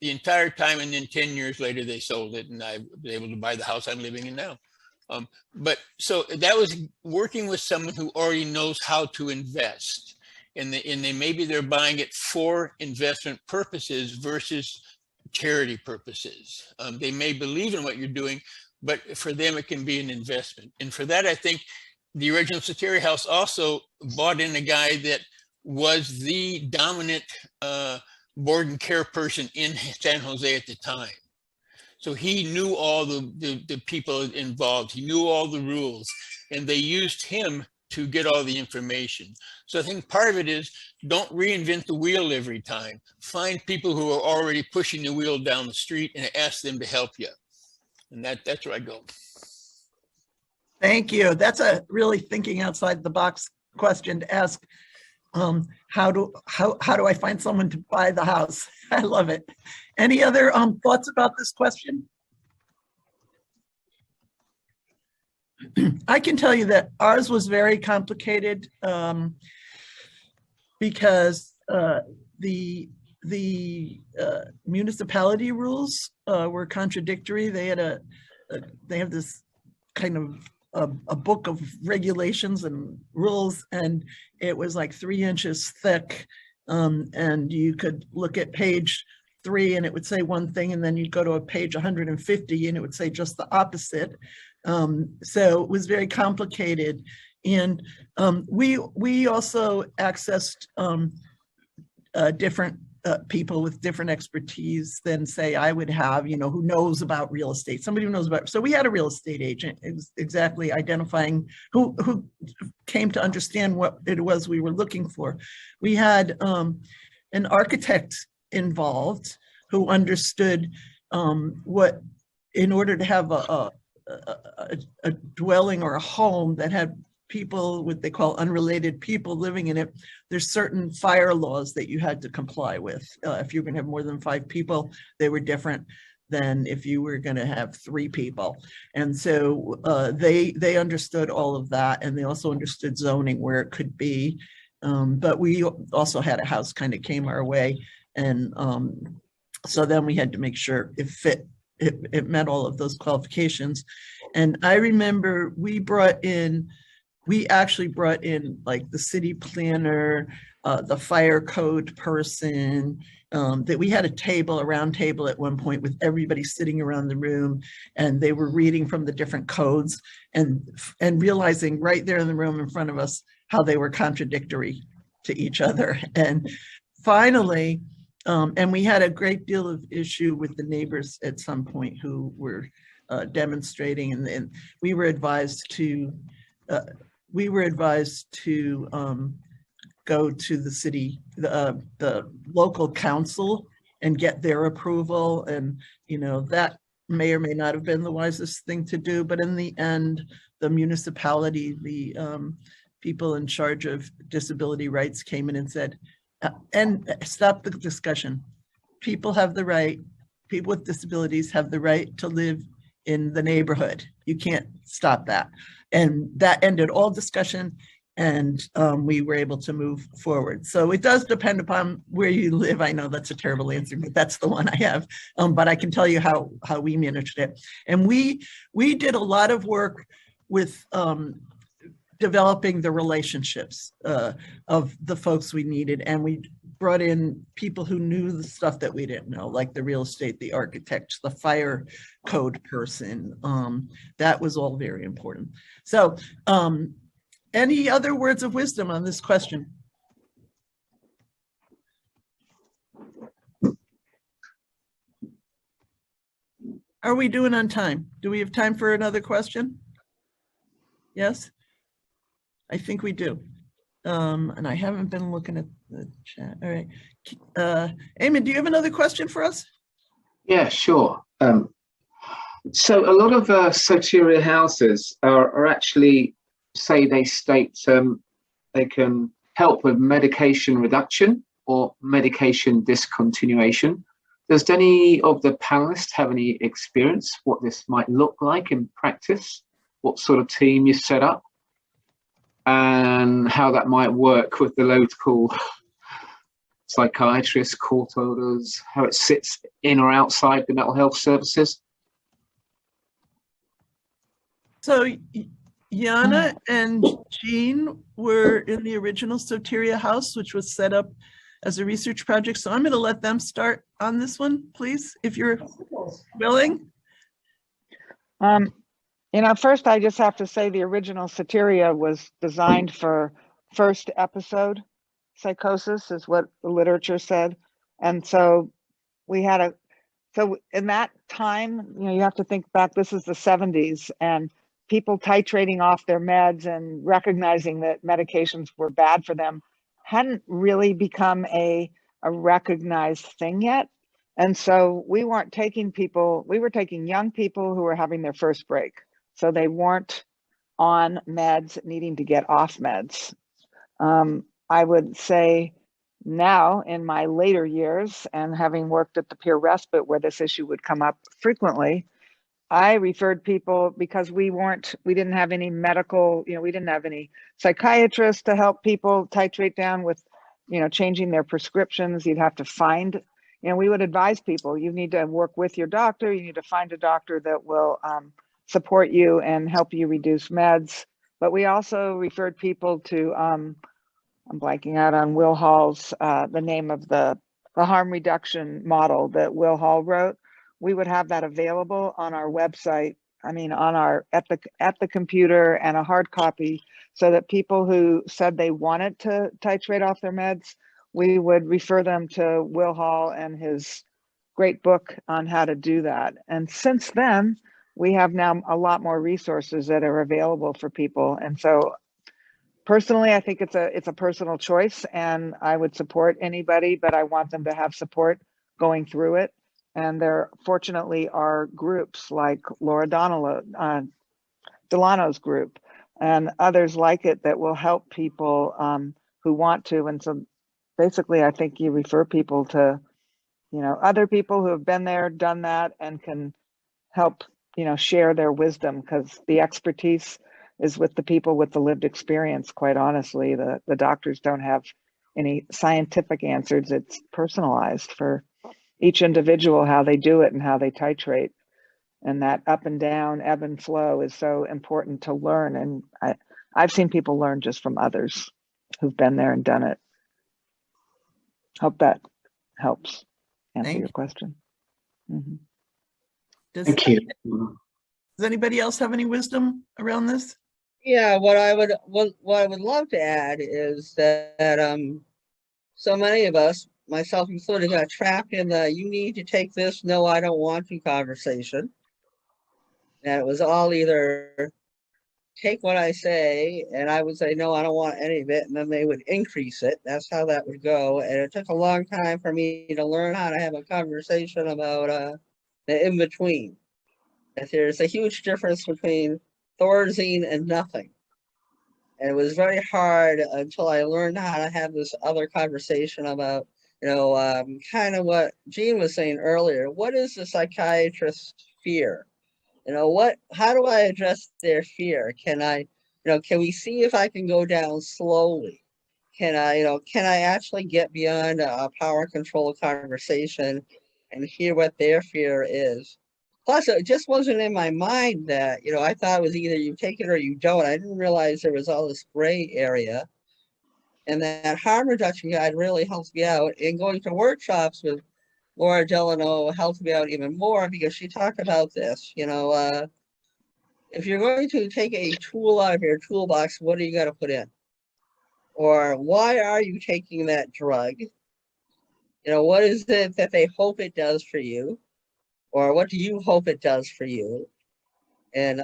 the entire time. And then 10 years later, they sold it, and I was able to buy the house I'm living in now. But so that was working with someone who already knows how to invest, and maybe they're buying it for investment purposes versus charity purposes. They may believe in what you're doing, but for them, it can be an investment. And for that, I think the original Soteria House also bought in a guy that was the dominant board and care person in San Jose at the time. So he knew all the people involved. He knew all the rules, and they used him to get all the information. So I think part of it is, don't reinvent the wheel every time. Find people who are already pushing the wheel down the street and ask them to help you. And that's where I go. Thank you. That's a really thinking outside the box question to ask. How do I find someone to buy the house? I love it. Any other thoughts about this question? I can tell you that ours was very complicated because the municipality rules were contradictory. They have this kind of a book of regulations and rules, and it was like 3 inches thick. And you could look at page 3 and it would say one thing, and then you'd go to a page 150 and it would say just the opposite. So it was very complicated. And we also accessed different people with different expertise than, say, I would have, who knows about real estate, somebody who knows about. So we had a real estate agent exactly identifying who came to understand what it was we were looking for. We had an architect involved who understood what, in order to have a dwelling or a home that had people, what they call unrelated people living in it, there's certain fire laws that you had to comply with. If you're going to have more than 5 people, they were different than if you were going to have 3 people. And so they understood all of that, and they also understood zoning where it could be. But we also had a house kind of came our way, and so then we had to make sure it met all of those qualifications. And I remember we actually brought in like the city planner, the fire code person, that we had a round table at one point with everybody sitting around the room, and they were reading from the different codes and realizing right there in the room in front of us how they were contradictory to each other. And finally, and we had a great deal of issue with the neighbors at some point who were demonstrating, and we were advised to go to the city, the local council, and get their approval. And that may or may not have been the wisest thing to do, but in the end, the municipality, the people in charge of disability rights came in and said, and stop the discussion. People with disabilities have the right to live in the neighborhood. You can't stop that. And that ended all discussion, and we were able to move forward. So it does depend upon where you live. I know that's a terrible answer, but that's the one I have. But I can tell you how we managed it. And we did a lot of work with developing the relationships of the folks we needed. And we brought in people who knew the stuff that we didn't know, like the real estate, the architect, the fire code person. That was all very important. So any other words of wisdom on this question? Are we doing on time? Do we have time for another question? Yes? I think we do. And I haven't been looking at the chat. All right. Eamon, do you have another question for us? Yeah, sure. So a lot of Soteria houses are actually, say they state they can help with medication reduction or medication discontinuation. Does any of the panelists have any experience what this might look like in practice? What sort of team you set up? And how that might work with the local psychiatrists, court orders, how it sits in or outside the mental health services? So Yana and Jean were in the original Soteria House, which was set up as a research project. So I'm going to let them start on this one, please, if you're willing. First I just have to say the original Soteria was designed for first episode psychosis, is what the literature said. And so so in that time, you have to think back, this is the 70s, and people titrating off their meds and recognizing that medications were bad for them hadn't really become a recognized thing yet. And so we weren't taking people, we were taking young people who were having their first break. So they weren't on meds, needing to get off meds. I would say now in my later years, and having worked at the Peer Respite where this issue would come up frequently, I referred people because we didn't have any medical, we didn't have any psychiatrists to help people titrate down with, changing their prescriptions. You'd have to find, we would advise people, you need to work with your doctor. You need to find a doctor that will support you and help you reduce meds. But we also referred people to, I'm blanking out on Will Hall's, the name of the harm reduction model that Will Hall wrote. We would have that available on our website. I mean, on our at the computer, and a hard copy, so that people who said they wanted to titrate off their meds, we would refer them to Will Hall and his great book on how to do that. And since then, we have now a lot more resources that are available for people. And so personally, I think it's a personal choice, and I would support anybody, but I want them to have support going through it. And there fortunately are groups like Laura Delano's group and others like it that will help people who want to. And so basically, I think you refer people to, other people who have been there, done that, and can help, share their wisdom, because the expertise is with the people with the lived experience. Quite honestly, the doctors don't have any scientific answers. It's personalized for each individual, how they do it and how they titrate. And that up and down, ebb and flow is so important to learn. And I've seen people learn just from others who've been there and done it. Hope that helps answer your question. Mm-hmm. Thank you. Does anybody else have any wisdom around this? Yeah, what I would love to add is that so many of us, myself included, got trapped in the "you need to take this, no, I don't want to" conversation. And it was all either take what I say, and I would say, no, I don't want any of it, and then they would increase it. That's how that would go. And it took a long time for me to learn how to have a conversation about the in-between. that there's a huge difference between Thorazine and nothing. And it was very hard until I learned how to have this other conversation about, kind of what Jean was saying earlier. What is the psychiatrist's fear? How do I address their fear? Can we see if I can go down slowly? Can I actually get beyond a power control conversation and hear what their fear is? Plus, it just wasn't in my mind that, I thought it was either you take it or you don't. I didn't realize there was all this gray area. And that harm reduction guide really helps me out. And going to workshops with Laura Delano helped me out even more because she talked about this. If you're going to take a tool out of your toolbox, what are you going to put in? Or why are you taking that drug? What is it that they hope it does for you? Or what do you hope it does for you? And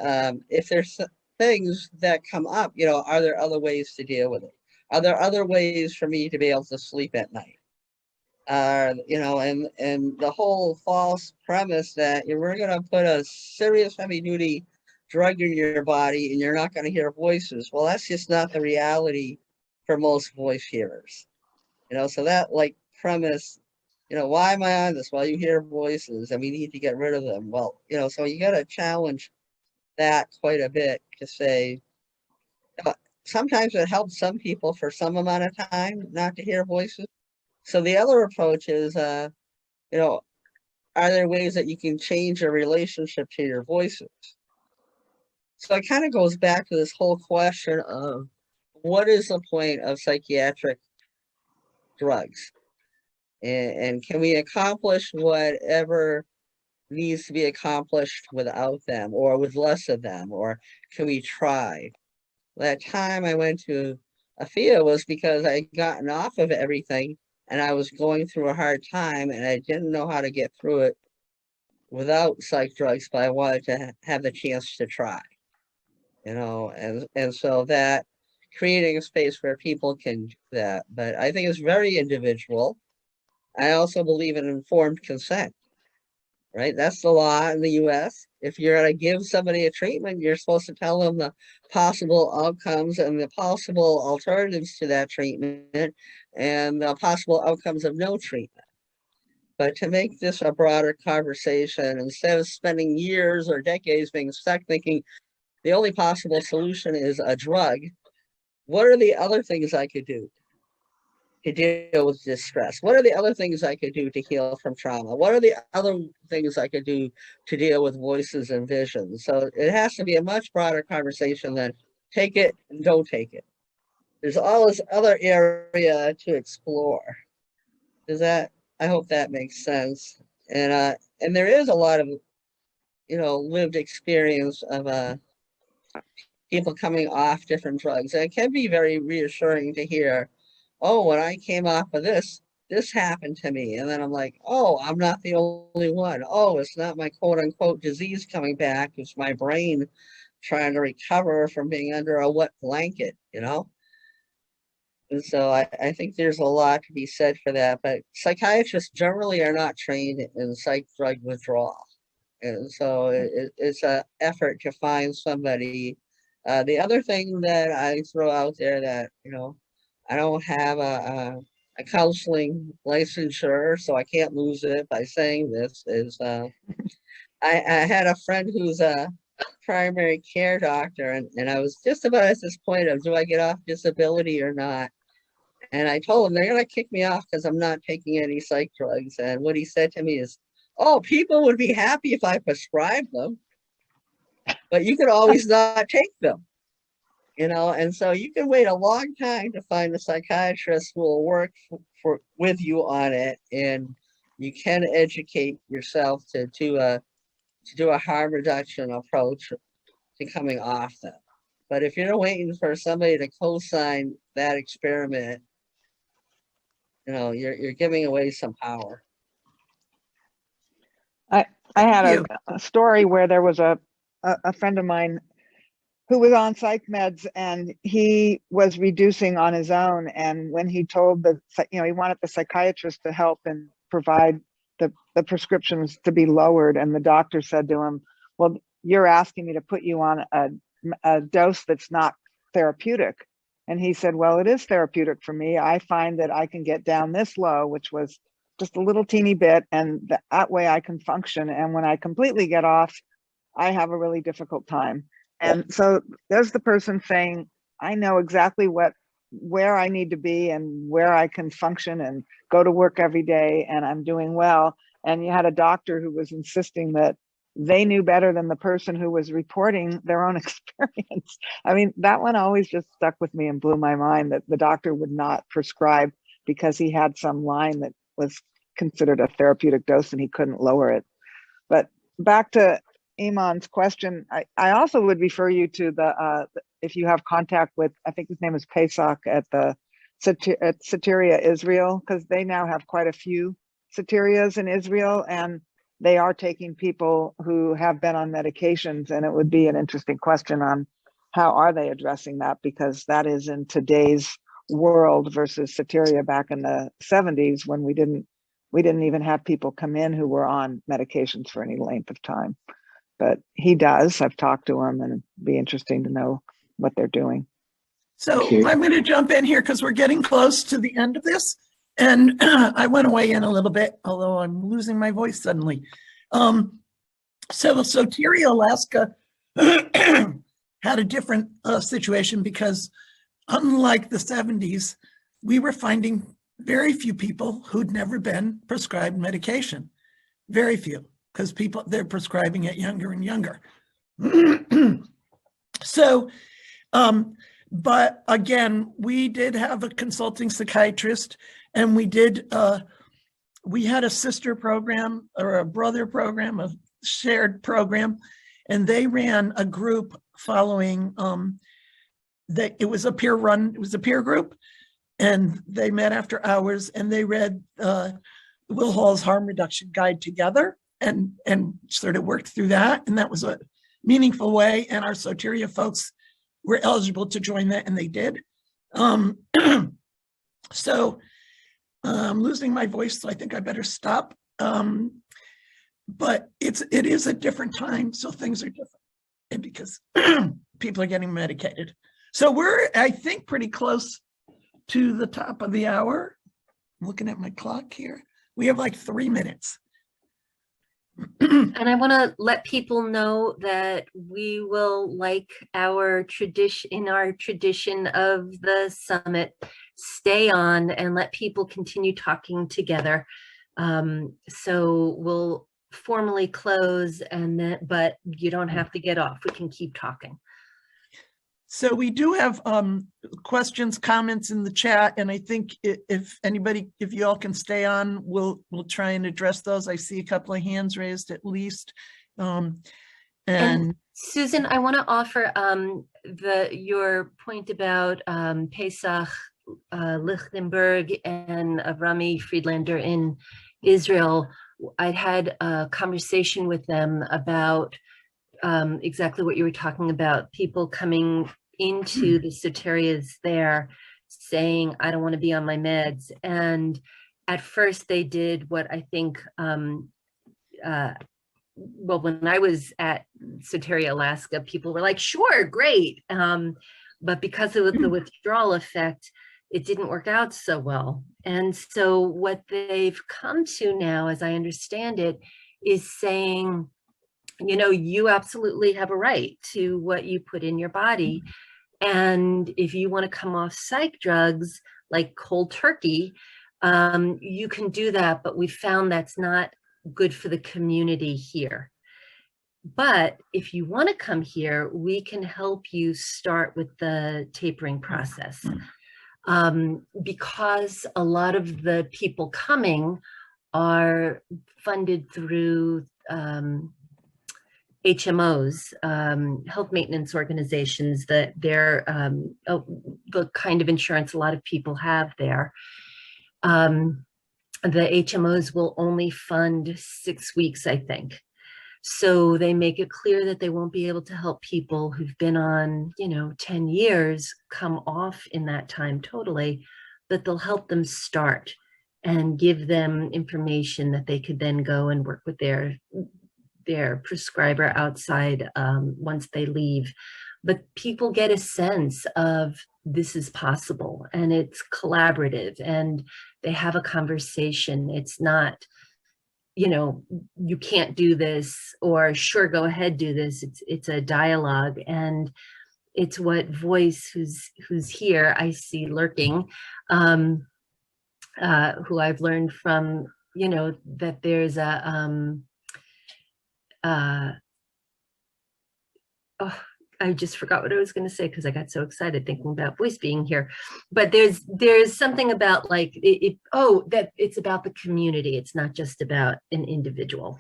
if there's things that come up, are there other ways to deal with it? Are there other ways for me to be able to sleep at night? And the whole false premise that we're going to put a serious heavy duty drug in your body and you're not going to hear voices. Well, that's just not the reality for most voice hearers. So that premise, why am I on this? Well, you hear voices and we need to get rid of them. Well, so you got to challenge that quite a bit to say, sometimes it helps some people for some amount of time not to hear voices. So the other approach is, are there ways that you can change your relationship to your voices? So it kind of goes back to this whole question of what is the point of psychiatric drugs? And can we accomplish whatever needs to be accomplished without them or with less of them? Or can we try? That time I went to AFIA was because I had gotten off of everything and I was going through a hard time and I didn't know how to get through it without psych drugs, but I wanted to have the chance to try, and so that creating a space where people can do that. But I think it's very individual. I also believe in informed consent, right? That's the law in the US. If you're going to give somebody a treatment, you're supposed to tell them the possible outcomes and the possible alternatives to that treatment and the possible outcomes of no treatment. But to make this a broader conversation, instead of spending years or decades being stuck thinking the only possible solution is a drug, what are the other things I could do to deal with distress? What are the other things I could do to heal from trauma? What are the other things I could do to deal with voices and visions? So it has to be a much broader conversation than take it and don't take it. There's all this other area to explore. I hope that makes sense. And there is a lot of, lived experience of people coming off different drugs. And it can be very reassuring to hear, oh, when I came off of this happened to me. And then I'm like, oh, I'm not the only one. Oh, it's not my quote unquote disease coming back. It's my brain trying to recover from being under a wet blanket, And so I think there's a lot to be said for that. But psychiatrists generally are not trained in psych drug withdrawal. And so it's an effort to find somebody. The other thing that I throw out there that, I don't have a counseling licensure, so I can't lose it by saying this, is I had a friend who's a primary care doctor, and I was just about at this point of, do I get off disability or not? And I told him they're going to kick me off because I'm not taking any psych drugs. And what he said to me is, oh, people would be happy if I prescribed them, but you could always not take them. And so you can wait a long time to find a psychiatrist who will work with you on it, and you can educate yourself to do a harm reduction approach to coming off them. But if you're waiting for somebody to co-sign that experiment, you're giving away some power. I had a story where there was a friend of mine who was on psych meds and he was reducing on his own. And when he told he wanted the psychiatrist to help and provide the prescriptions to be lowered. And the doctor said to him, well, you're asking me to put you on a dose that's not therapeutic. And he said, well, it is therapeutic for me. I find that I can get down this low, which was just a little teeny bit, and that way I can function. And when I completely get off, I have a really difficult time. And so there's the person saying, I know exactly where I need to be and where I can function and go to work every day, and I'm doing well. And you had a doctor who was insisting that they knew better than the person who was reporting their own experience. I mean, that one always just stuck with me and blew my mind, that the doctor would not prescribe because he had some line that was considered a therapeutic dose and he couldn't lower it. But back to Iman's question, I also would refer you to if you have contact with, I think his name is Pesach at the Soteria Israel, because they now have quite a few Soterias in Israel, and they are taking people who have been on medications. And it would be an interesting question on how are they addressing that, because that is in today's world versus Soteria back in the 70s, when we didn't even have people come in who were on medications for any length of time. But he does. I've talked to him, and it'd be interesting to know what they're doing. So Thank you. I'm going to jump in here because we're getting close to the end of this. And I want to weigh in a little bit, although I'm losing my voice suddenly. So Soteria, Alaska had a different situation, because unlike the 70s, we were finding very few people who'd never been prescribed medication. Very few, because they're prescribing it younger and younger. So, but again, we did have a consulting psychiatrist, and we had a sister program or a brother program, a shared program, and they ran a group following, it was a peer group, and they met after hours, and they read Will Hall's Harm Reduction Guide together, and sort of worked through that. And that was a meaningful way. And our Soteria folks were eligible to join that, and they did. So I'm losing my voice, so I think I better stop. But it is a different time, so things are different, and because people are getting medicated. So we're, I think, pretty close to the top of the hour. I'm looking at my clock here. We have like 3 minutes. And I want to let people know that we will, like our tradition of the summit, stay on and let people continue talking together. So we'll formally close, but you don't have to get off. We can keep talking. So we do have questions, comments in the chat, and I think if you all can stay on, we'll try and address those. I see a couple of hands raised at least. And Susan, I want to offer your point about Pesach Lichtenberg and Avrami Friedlander in Israel. I'd had a conversation with them about exactly what you were talking about, people coming into the Soterias there saying, I don't want to be on my meds. And at first they did what I think, well, when I was at Soteria, Alaska, people were like, sure, great. But because of the withdrawal effect, it didn't work out so well. And so what they've come to now, as I understand it, is saying, you know, you absolutely have a right to what you put in your body. And if you want to come off psych drugs like cold turkey, you can do that. But we found that's not good for the community here. But if you want to come here, we can help you start with the tapering process. Because a lot of the people coming are funded through HMOs, health maintenance organizations, that they're the kind of insurance a lot of people have there. The HMOs will only fund 6 weeks, I think. So they make it clear that they won't be able to help people who've been on, 10 years come off in that time totally, but they'll help them start and give them information that they could then go and work with their their prescriber outside once they leave. But people get a sense of this is possible, and it's collaborative, and they have a conversation. It's not, you know, you can't do this, or sure, go ahead, do this. It's a dialogue, and it's what Voice, who's here, I see lurking, who I've learned from, you know, that there's a oh, I just forgot what I was going to say because I got so excited thinking about Voice being here. But there's something about like that it's about the community. It's not just about an individual.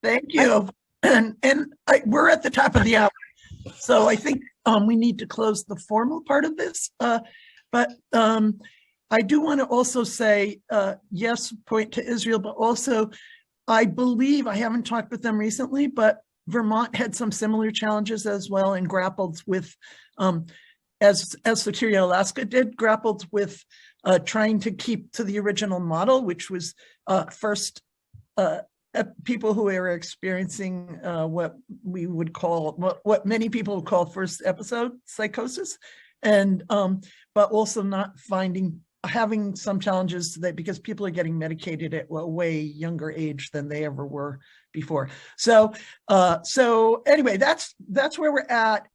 Thank you. We're at the top of the hour, so I think we need to close the formal part of this. But I do want to also say, yes, point to Israel, but also I believe, I haven't talked with them recently, but Vermont had some similar challenges as well and grappled with, as Soteria Alaska did, grappled with trying to keep to the original model, which was first people who were experiencing what we would call, what many people would call first episode psychosis, and but also not having some challenges that because people are getting medicated at a way younger age than they ever were before. So anyway, that's where we're at.